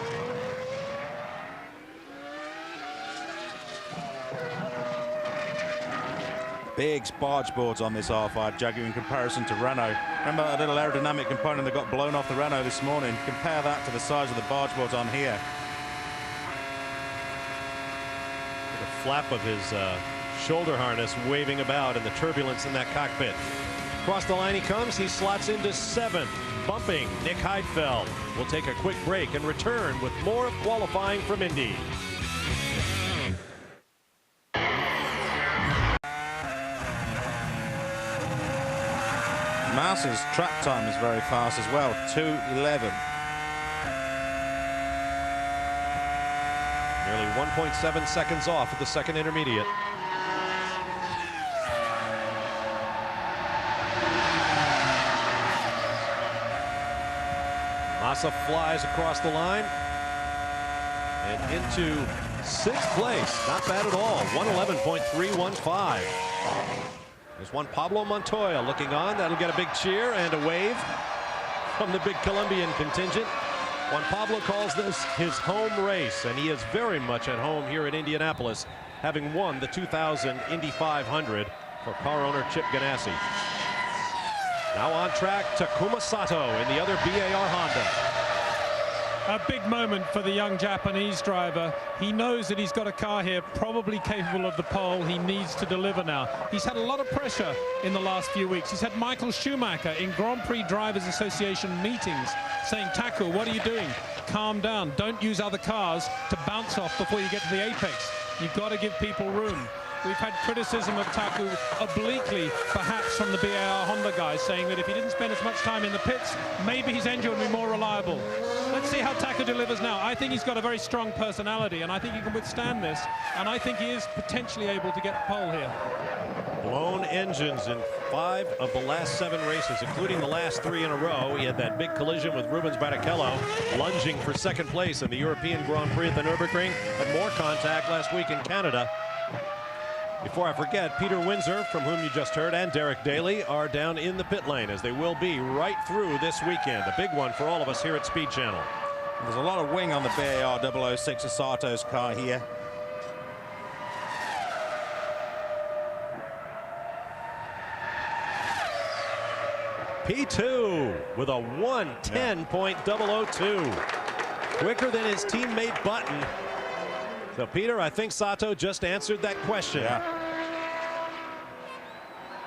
Big sparge boards on this R5 Jaguar in comparison to Renault. Remember that little aerodynamic component that got blown off the Renault this morning? Compare that to the size of the barge boards on here. The flap of his shoulder harness waving about in the turbulence in that cockpit. Across the line he comes. He slots into 7th, bumping Nick Heidfeld. We'll take a quick break and return with more of qualifying from Indy. Haas's track time is very fast as well, 2:11. Nearly 1.7 seconds off at the second intermediate. Massa flies across the line and into 6th place. Not bad at all. 111.315. There's one Pablo Montoya looking on. That'll get a big cheer and a wave from the big Colombian contingent. Juan Pablo calls this his home race, and he is very much at home here at Indianapolis, having won the 2000 Indy 500 for car owner Chip Ganassi. Now on track, Takuma Sato in the other BAR Honda. A big moment for the young Japanese driver. He knows that he's got a car here probably capable of the pole. He needs to deliver now. He's had a lot of pressure in the last few weeks. He's had Michael Schumacher in Grand Prix Drivers Association meetings saying, Taku, what are you doing? Calm down. Don't use other cars to bounce off before you get to the apex. You've got to give people room. We've had criticism of Taku obliquely, perhaps from the BAR Honda guys, saying that if he didn't spend as much time in the pits, maybe his engine would be more reliable. Let's see how Taku delivers now. I think he's got a very strong personality, and I think he can withstand this, and I think he is potentially able to get the pole here. Blown engines in 5 of the last 7 races, including the last 3 in a row. He had that big collision with Rubens Barrichello, lunging for 2nd place in the European Grand Prix at the Nürburgring. Had more contact last week in Canada. Before I forget, Peter Windsor, from whom you just heard, and Derek Daly are down in the pit lane, as they will be right through this weekend. A big one for all of us here at Speed Channel. There's a lot of wing on the BAR 006 Asato's car here. P2 with a 1:10.002. Quicker than his teammate Button. So, Peter, I think Sato just answered that question.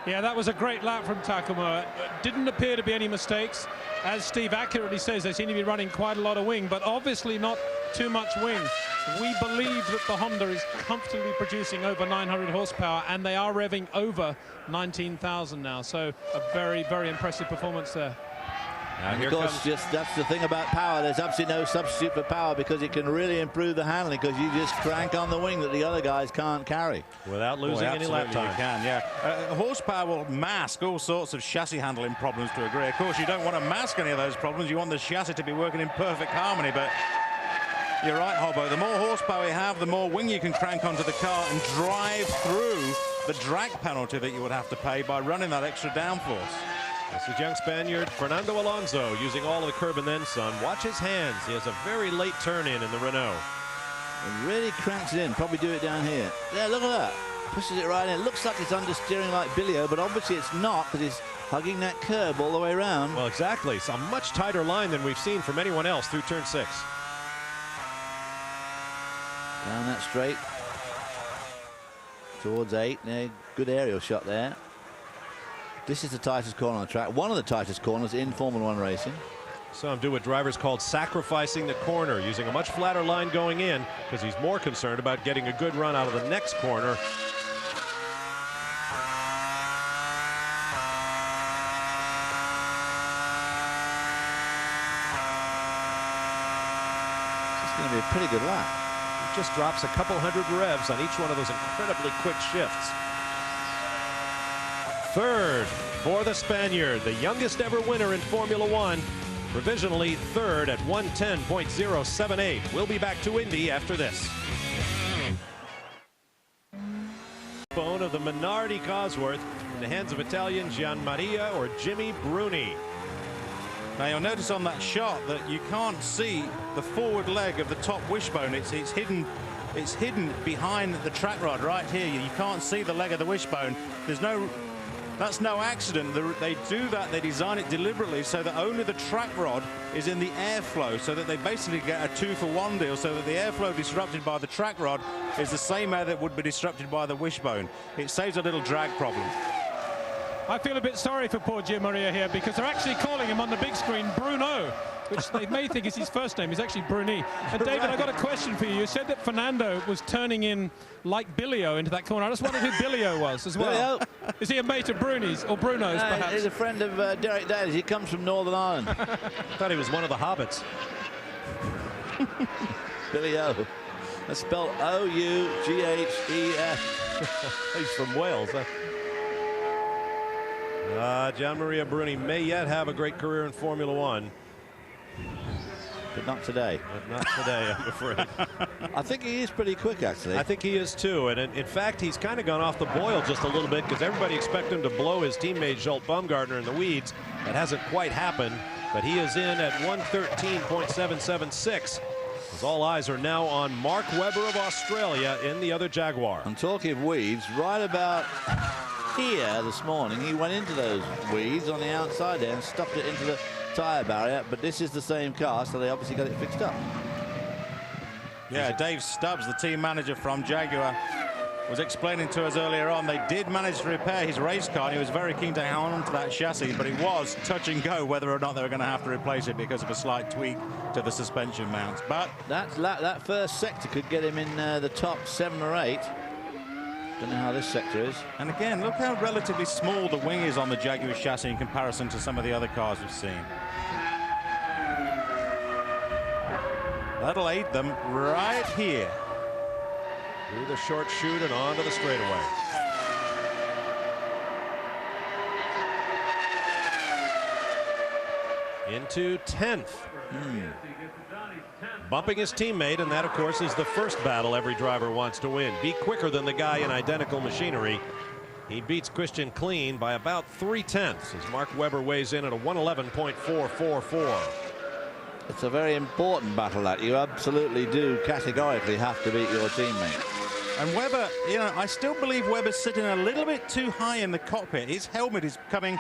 Yeah, that was a great lap from Takuma. Didn't appear to be any mistakes. As Steve accurately says, they seem to be running quite a lot of wing, but obviously not too much wing. We believe that the Honda is comfortably producing over 900 horsepower, and they are revving over 19,000 now. So a very, very impressive performance there. And of course, that's the thing about power. There's absolutely no substitute for power, because it can really improve the handling, because you just crank on the wing that the other guys can't carry. Without losing any lap time. You can, yeah. Horsepower will mask all sorts of chassis handling problems to a degree. Of course, you don't want to mask any of those problems. You want the chassis to be working in perfect harmony, but you're right, Hobbo. The more horsepower you have, the more wing you can crank onto the car and drive through the drag penalty that you would have to pay by running that extra downforce. This is young Spaniard Fernando Alonso using all of the curb and then some. Watch his hands. He has a very late turn in the Renault. And really cranks it in. Probably do it down here. There, look at that. Pushes it right in. It looks like it's understeering like Billio, but obviously it's not, because he's hugging that curb all the way around. Well, exactly. It's a much tighter line than we've seen from anyone else through turn 6. Down that straight. Towards 8. There, good aerial shot there. This is the tightest corner on the track. One of the tightest corners in Formula 1 racing. Some do what drivers call sacrificing the corner, using a much flatter line going in, because he's more concerned about getting a good run out of the next corner. It's going to be a pretty good lap. He just drops a couple hundred revs on each one of those incredibly quick shifts. Third for the Spaniard, the youngest ever winner in Formula 1, provisionally third at 1:10.078. We'll be back to Indy after this. Phone of the Minardi Cosworth in the hands of Italian Gianmaria or Jimmy Bruni. Now you'll notice on that shot that you can't see the forward leg of the top wishbone. It's hidden. It's hidden behind the track rod right here. You can't see the leg of the wishbone. That's no accident. They do that. They design it deliberately so that only the track rod is in the airflow, so that they basically get a 2-for-1 deal, so that the airflow disrupted by the track rod is the same air that would be disrupted by the wishbone. It saves a little drag problem. I feel a bit sorry for poor Gio Maria here because they're actually calling him on the big screen Bruno, which they may think is his first name. He's actually Bruni. And David, I've got a question for you. You said that Fernando was turning in like Billy-O into that corner. I just wondered who Billy-O was as well. Billy-O. Is he a mate of Bruni's or Bruno's, perhaps? He's a friend of Derek Daly. He comes from Northern Ireland. I thought he was one of the hobbits. Billy-O. That's spelled O-U-G-H-E-S. He's from Wales. Gian Maria Bruni may yet have a great career in Formula One. But not today. But not today, I'm afraid. I think he is pretty quick, actually. I think he is, too. And in fact, he's kind of gone off the boil just a little bit because everybody expected him to blow his teammate Zsolt Bumgarner in the weeds. That hasn't quite happened, but he is in at 1:13.776. As all eyes are now on Mark Webber of Australia in the other Jaguar. I'm talking of weeds, right about here this morning, he went into those weeds on the outside there and stuffed it into the tyre barrier, but this is the same car, so they obviously got it fixed up. Yeah, Dave Stubbs, the team manager from Jaguar, was explaining to us earlier on they did manage to repair his race car, and he was very keen to hang on to that chassis, but it was touch and go whether or not they were going to have to replace it because of a slight tweak to the suspension mounts. But that first sector could get him in the top 7 or 8. Don't know how this sector is. And again, look how relatively small the wing is on the Jaguar chassis in comparison to some of the other cars we've seen. That'll aid them right here. Through the short chute and onto the straightaway. Into 10th. Bumping his teammate, and that, of course, is the first battle every driver wants to win. Be quicker than the guy in identical machinery. He beats Christian Klein by about 0.3 as Mark Webber weighs in at a 111.444. It's a very important battle that you absolutely do categorically have to beat your teammate. And Webber, you know, I still believe Webber's sitting a little bit too high in the cockpit. His helmet is coming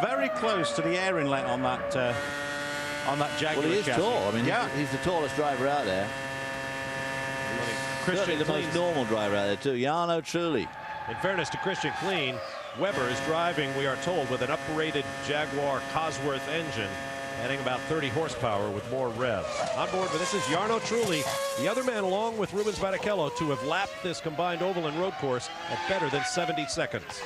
very close to the air inlet on that Jaguar Well, he is chassis. tall. I mean, yeah, he's the tallest driver out there. Christian, the most normal driver out there too. Jarno Trulli. In fairness to Christian Klein, Webber is driving, we are told, with an uprated Jaguar Cosworth engine, adding about 30 horsepower with more revs. On board, but this is Jarno Trulli, the other man along with Rubens Barrichello to have lapped this combined oval and road course at better than 70 seconds.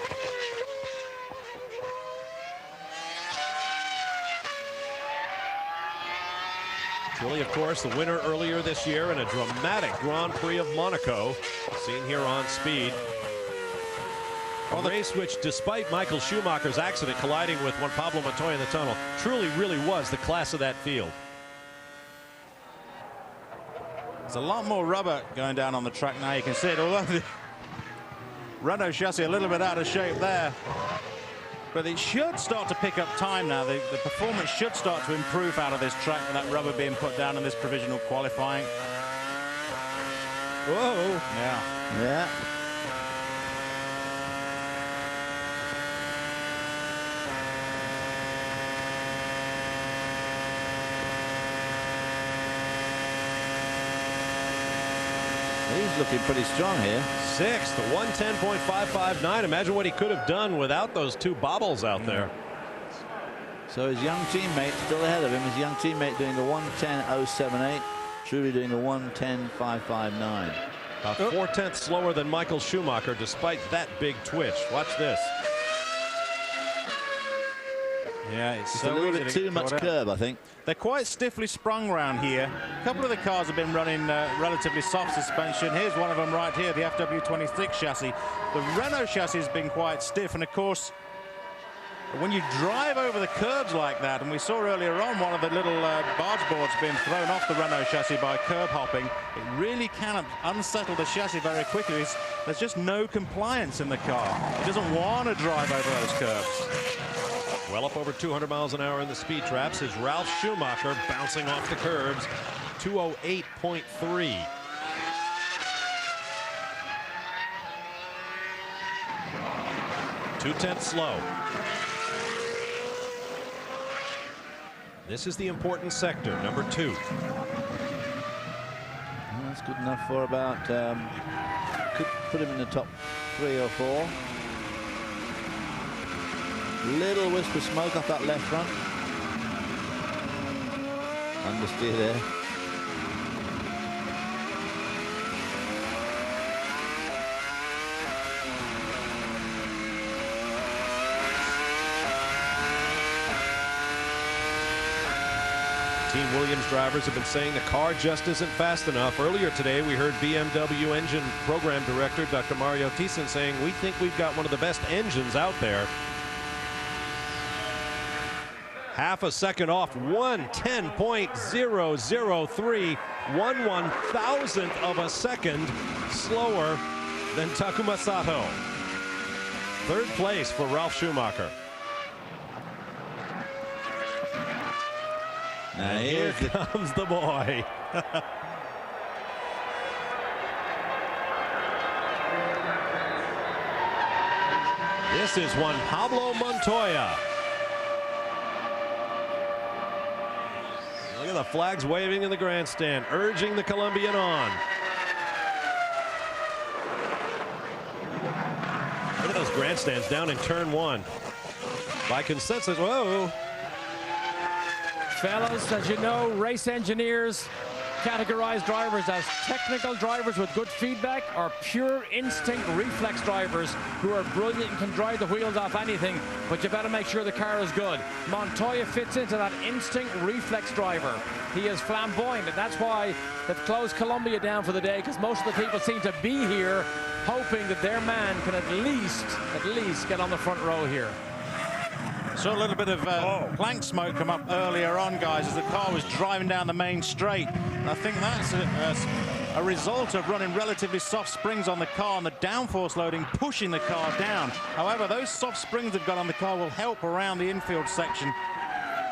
Trulli, of course, the winner earlier this year in a dramatic Grand Prix of Monaco, seen here on Speed. A race which, despite Michael Schumacher's accident colliding with Juan Pablo Montoya in the tunnel, truly really was the class of that field. there's a lot more rubber going down on the track now. You can see it, although the Renault chassis a little bit out of shape there. But it should start to pick up time now. The performance should start to improve out of this track with that rubber being put down in this provisional qualifying. Whoa. Yeah. Yeah. He's looking pretty strong here. Sixth, 110.559. Imagine what he could have done without those two bobbles out there. So his young teammate still ahead of him. His young teammate doing the 110.078. Truly doing the 110.559. About 4/10 slower than Michael Schumacher, despite that big twitch. Watch this. Yeah, it's a little bit too much curb, I think. They're quite stiffly sprung around here. A couple of the cars have been running relatively soft suspension. Here's one of them right here, the FW26 chassis. The Renault chassis has been quite stiff, and of course, when you drive over the curbs like that, and we saw earlier on one of the little barge boards being thrown off the Renault chassis by curb hopping, it really can unsettle the chassis very quickly. There's just no compliance in the car. It doesn't want to drive over those curbs. Well up over 200 miles an hour in the speed traps is Ralf Schumacher bouncing off the curbs. 208.3. Two-tenths slow. This is the important sector, number 2. Well, that's good enough for about, could put him in the top 3 or 4. Little wisp of smoke off that left front. Understeer there. Team Williams drivers have been saying the car just isn't fast enough. Earlier today, we heard BMW engine program director Dr. Mario Thiessen saying, we think we've got one of the best engines out there. Half a second off, 1:10.003, 1/1000th of a second slower than Takuma Sato. Third place for Ralf Schumacher. Now here comes the boy. This is Juan Pablo Montoya. Look at the flags waving in the grandstand, urging the Colombian on. Look at those grandstands down in turn one. By consensus, whoa. Fellas, as you know, race engineers categorize drivers as technical drivers with good feedback or pure instinct reflex drivers who are brilliant and can drive the wheels off anything, but you better make sure the car is good. Montoya fits into that instinct reflex driver. He is flamboyant, and that's why they've closed Colombia down for the day, because most of the people seem to be here hoping that their man can at least get on the front row here. Saw a little bit of plank smoke come up earlier on, guys, as the car was driving down the main straight. And I think that's a result of running relatively soft springs on the car and the downforce loading pushing the car down. However, those soft springs they've got on the car will help around the infield section,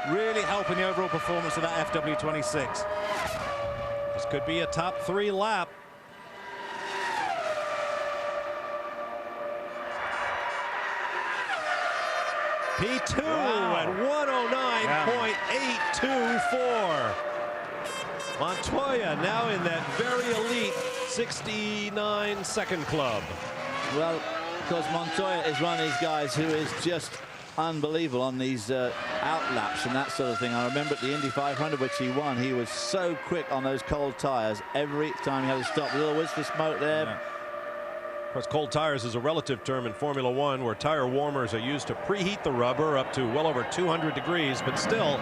really helping the overall performance of that FW26. This could be a top 3 lap. P2 at 109.824. Montoya now in that very elite 69-second club. Well, because Montoya is one of these guys who is just unbelievable on these outlaps and that sort of thing. I remember at the Indy 500, which he won, he was so quick on those cold tires. Every time he had to stop, a little wisp of smoke there. Yeah. Of course, cold tires is a relative term in Formula One, where tire warmers are used to preheat the rubber up to well over 200 degrees, but still,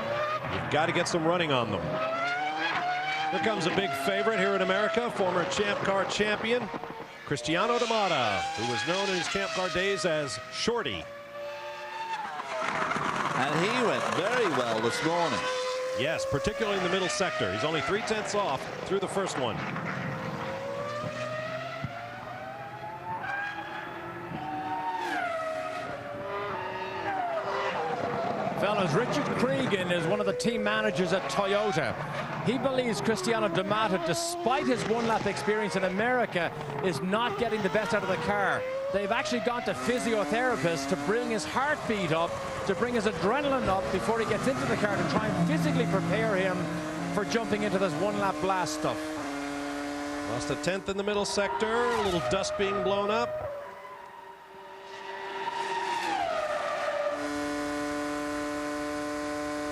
you've got to get some running on them. Here comes a big favorite here in America, former Champ Car champion, Cristiano Damata, who was known in his Champ Car days as Shorty. And he went very well this morning. Yes, particularly in the middle sector. He's only 3/10 off through the first one. Fellas, Richard Cregan is one of the team managers at Toyota. He believes Cristiano Damata, despite his one-lap experience in America, is not getting the best out of the car. They've actually gone to physiotherapists to bring his heartbeat up, to bring his adrenaline up before he gets into the car, to try and physically prepare him for jumping into this one-lap blast stuff. Lost a 10th in the middle sector, a little dust being blown up.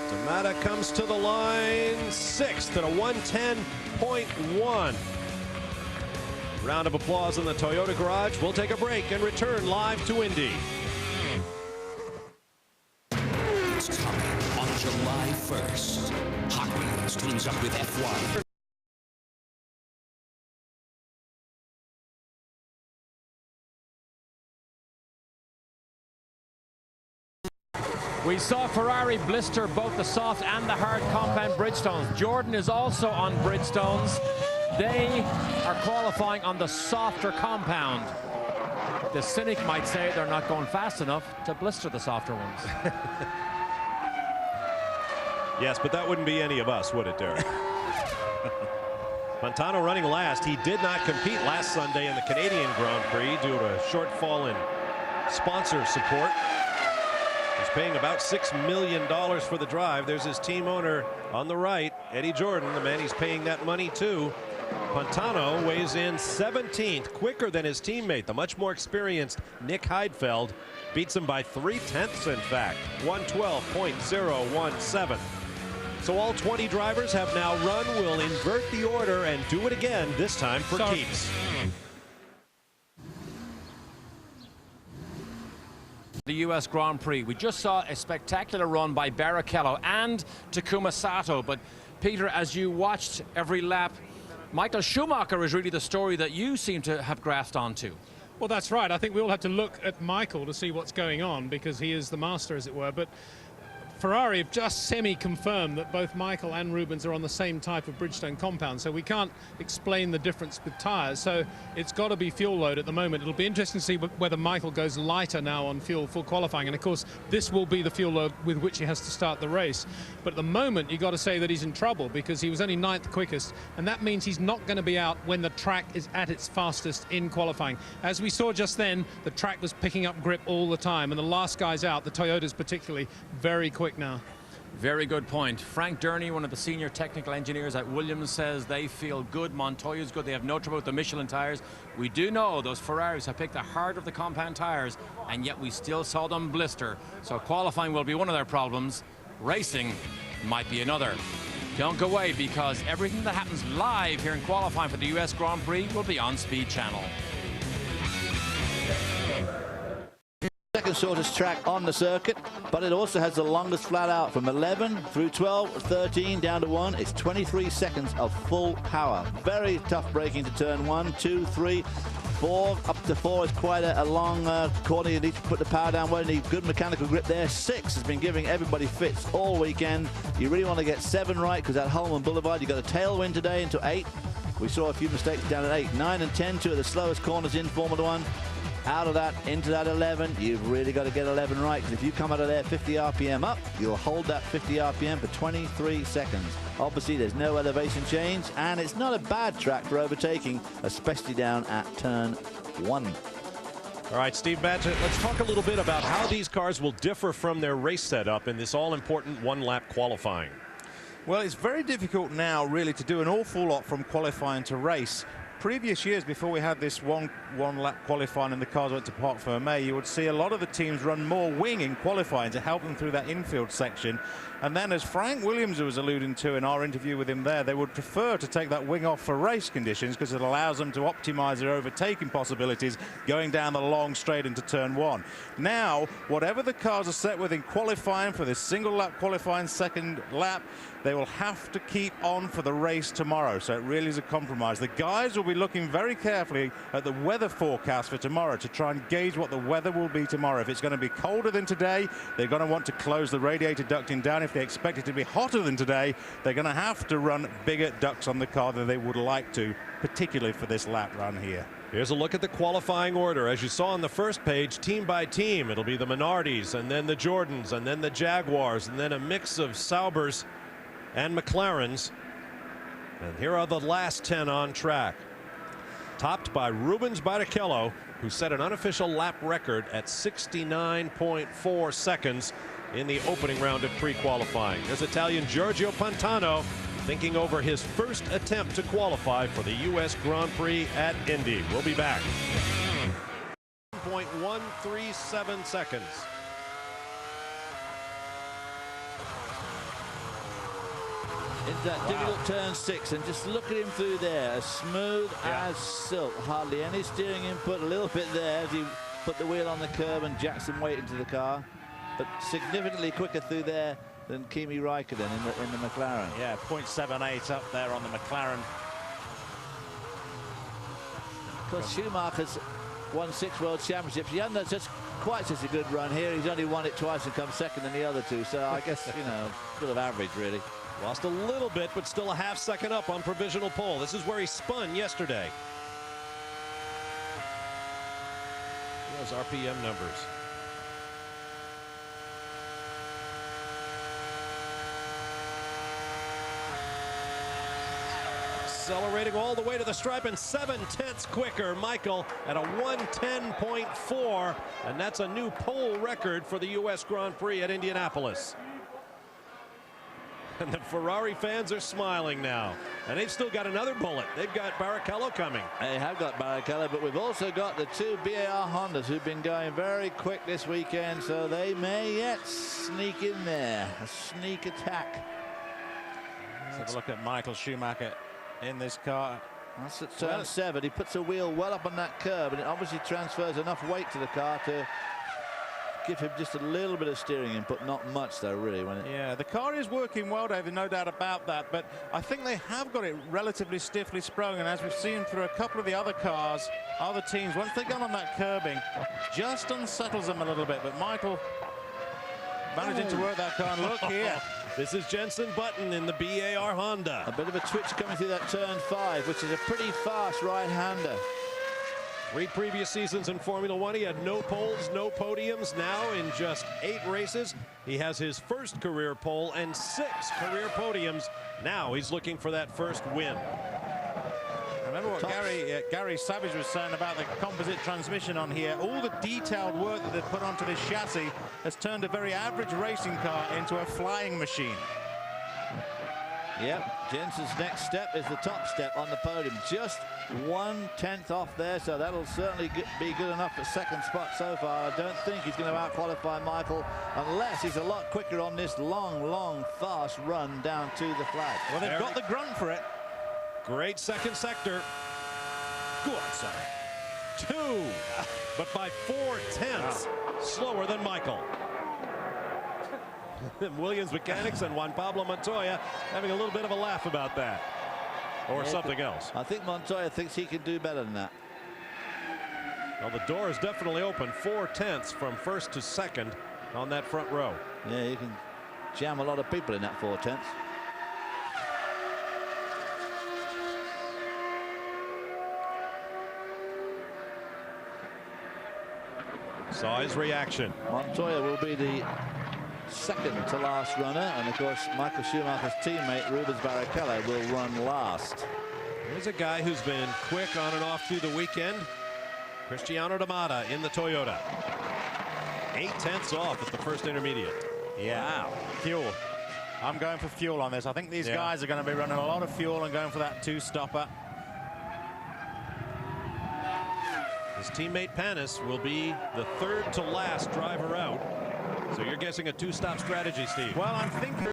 Damata comes to the line 6th at a 110.1. Round of applause in the Toyota garage. We'll take a break and return live to Indy. It's coming on July 1st. Hot Wheels teams up with F1. We saw Ferrari blister both the soft and the hard compound Bridgestones. Jordan is also on Bridgestones. They are qualifying on the softer compound. The cynic might say they're not going fast enough to blister the softer ones. Yes, but that wouldn't be any of us, would it, Derek? Montano running last. He did not compete last Sunday in the Canadian Grand Prix due to a shortfall in sponsor support. He's paying about $6 million for the drive. There's his team owner on the right, Eddie Jordan, the man he's paying that money to. Pantano weighs in 17th, quicker than his teammate. The much more experienced Nick Heidfeld beats him by 0.3, in fact, 112.017. So all 20 drivers have now run. We'll invert the order and do it again, this time for keeps. The U.S. Grand Prix. We just saw a spectacular run by Barrichello and Takuma Sato. But Peter, as you watched every lap, Michael Schumacher is really the story that you seem to have grasped onto. Well, that's right. I think we all have to look at Michael to see what's going on, because he is the master, as it were. But Ferrari have just semi-confirmed that both Michael and Rubens are on the same type of Bridgestone compound, so we can't explain the difference with tyres. So it's got to be fuel load at the moment. It'll be interesting to see whether Michael goes lighter now on fuel for qualifying, and of course this will be the fuel load with which he has to start the race. But at the moment you've got to say that he's in trouble, because he was only 9th quickest, and that means he's not going to be out when the track is at its fastest in qualifying. As we saw just then, the track was picking up grip all the time, and the last guys out, the Toyotas particularly, very quick now. Very good point. Frank Durney, one of the senior technical engineers at Williams, says they feel good. Montoya's good. They have no trouble with the Michelin tires. We do know those Ferraris have picked the heart of the compound tires, and yet we still saw them blister. So qualifying will be one of their problems. Racing might be another. Don't go away, because everything that happens live here in qualifying for the US Grand Prix will be on Speed Channel. Second shortest track on the circuit, but it also has the longest flat out from 11 through 12, 13 down to 1. It's 23 seconds of full power. Very tough braking to turn 1, 2, 3, 4. Up to 4 is quite a long corner. You need to put the power down well. You need good mechanical grip there. 6 has been giving everybody fits all weekend. You really want to get 7 right, because at Holman Boulevard you got a tailwind today into 8. We saw a few mistakes down at 8. 9 and 10, 2 of the slowest corners in Formula 1. Out of that into that 11, you've really got to get 11 right, because if you come out of there 50 RPM up, you'll hold that 50 RPM for 23 seconds. Obviously there's no elevation change, and it's not a bad track for overtaking, especially down at turn 1. All right, Steve Badgett, let's talk a little bit about how these cars will differ from their race setup in this all-important one-lap qualifying. Well, it's very difficult now really to do an awful lot from qualifying to race. Previous years, before we had this one lap qualifying and the cars went to Parc Fermé, you would see a lot of the teams run more wing in qualifying to help them through that infield section. And then, as Frank Williams was alluding to in our interview with him there, they would prefer to take that wing off for race conditions, because it allows them to optimize their overtaking possibilities going down the long straight into turn 1. Now, whatever the cars are set with in qualifying for this single lap qualifying second lap, they will have to keep on for the race tomorrow. So it really is a compromise. The guys will be looking very carefully at the weather forecast for tomorrow to try and gauge what the weather will be tomorrow. If it's going to be colder than today, they're going to want to close the radiator ducting down. If they expect it to be hotter than today, they're going to have to run bigger ducts on the car than they would like to, particularly for this lap run here. Here's a look at the qualifying order. As you saw on the first page, team by team, it'll be the Minardis, and then the Jordans, and then the Jaguars, and then a mix of Saubers and McLarens. And here are the last 10 on track, topped by Rubens Barrichello, who set an unofficial lap record at 69.4 seconds in the opening round of pre-qualifying. There's Italian Giorgio Pantano thinking over his first attempt to qualify for the U.S. Grand Prix at Indy. We'll be back. 1.137 seconds. Into that difficult turn 6, and just look at him through there, as smooth as silk, hardly any steering input, a little bit there as he put the wheel on the curb and jacked some weight into the car, but significantly quicker through there than Kimi Raikkonen in the McLaren. Yeah, 0.78 up there on the McLaren. Of course, Schumacher's won 6 World Championships. He hasn't had quite such a good run here. He's only won it twice and come second in the other 2, so I guess, you know, sort of average, really. Lost a little bit, but still a half second up on provisional pole. This is where he spun yesterday. Those RPM numbers. Accelerating all the way to the stripe, and 7/10 quicker. Michael at a 1:10.4, and that's a new pole record for the U.S. Grand Prix at Indianapolis. And the Ferrari fans are smiling now. And they've still got another bullet. They've got Barrichello coming. They have got Barrichello, but we've also got the two BAR Hondas who've been going very quick this weekend, so they may yet sneak in there. A sneak attack. Let's have a look at Michael Schumacher in this car. That's at turn 7. He puts a wheel well up on that curb, and it obviously transfers enough weight to the car to give him just a little bit of steering input, not much though, really. Yeah, the car is working well, David, no doubt about that, but I think they have got it relatively stiffly sprung, and as we've seen through a couple of the other cars, other teams, once they get on that curbing, just unsettles them a little bit, but Michael managing to work that car, and look here. This is Jenson Button in the BAR Honda. A bit of a twitch coming through that turn 5, which is a pretty fast right-hander. 3 previous seasons in Formula One, he had no poles, no podiums. Now in just 8 races, he has his first career pole and 6 career podiums. Now he's looking for that first win. Remember what Gary Savage was saying about the composite transmission on here. All the detailed work that they've put onto this chassis has turned a very average racing car into a flying machine. Yep, Jensen's next step is the top step on the podium. Just 1/10 off there, so that'll certainly be good enough for second spot so far. I don't think he's going to out-qualify Michael unless he's a lot quicker on this long, fast run down to the flag. Well, they've got the grunt for it. Great second sector. Go on, son. 2, but by 4/10 slower than Michael. Williams Mechanics and Juan Pablo Montoya having a little bit of a laugh about that. Or something else. I think Montoya thinks he can do better than that. Well, the door is definitely open. 4/10 from first to second on that front row. Yeah, you can jam a lot of people in that 4/10. Saw his reaction. Montoya will be the second to last runner, and of course Michael Schumacher's teammate Rubens Barrichello will run last. Here's a guy who's been quick on and off through the weekend. Cristiano Damada in the Toyota. 8/10 off at the first intermediate. Yeah. Wow. Fuel. I'm going for fuel on this. I think these guys are going to be running a lot of fuel and going for that 2-stopper. His teammate Panis will be the third to last driver out. So you're guessing a 2-stop strategy, Steve? Well, I'm thinking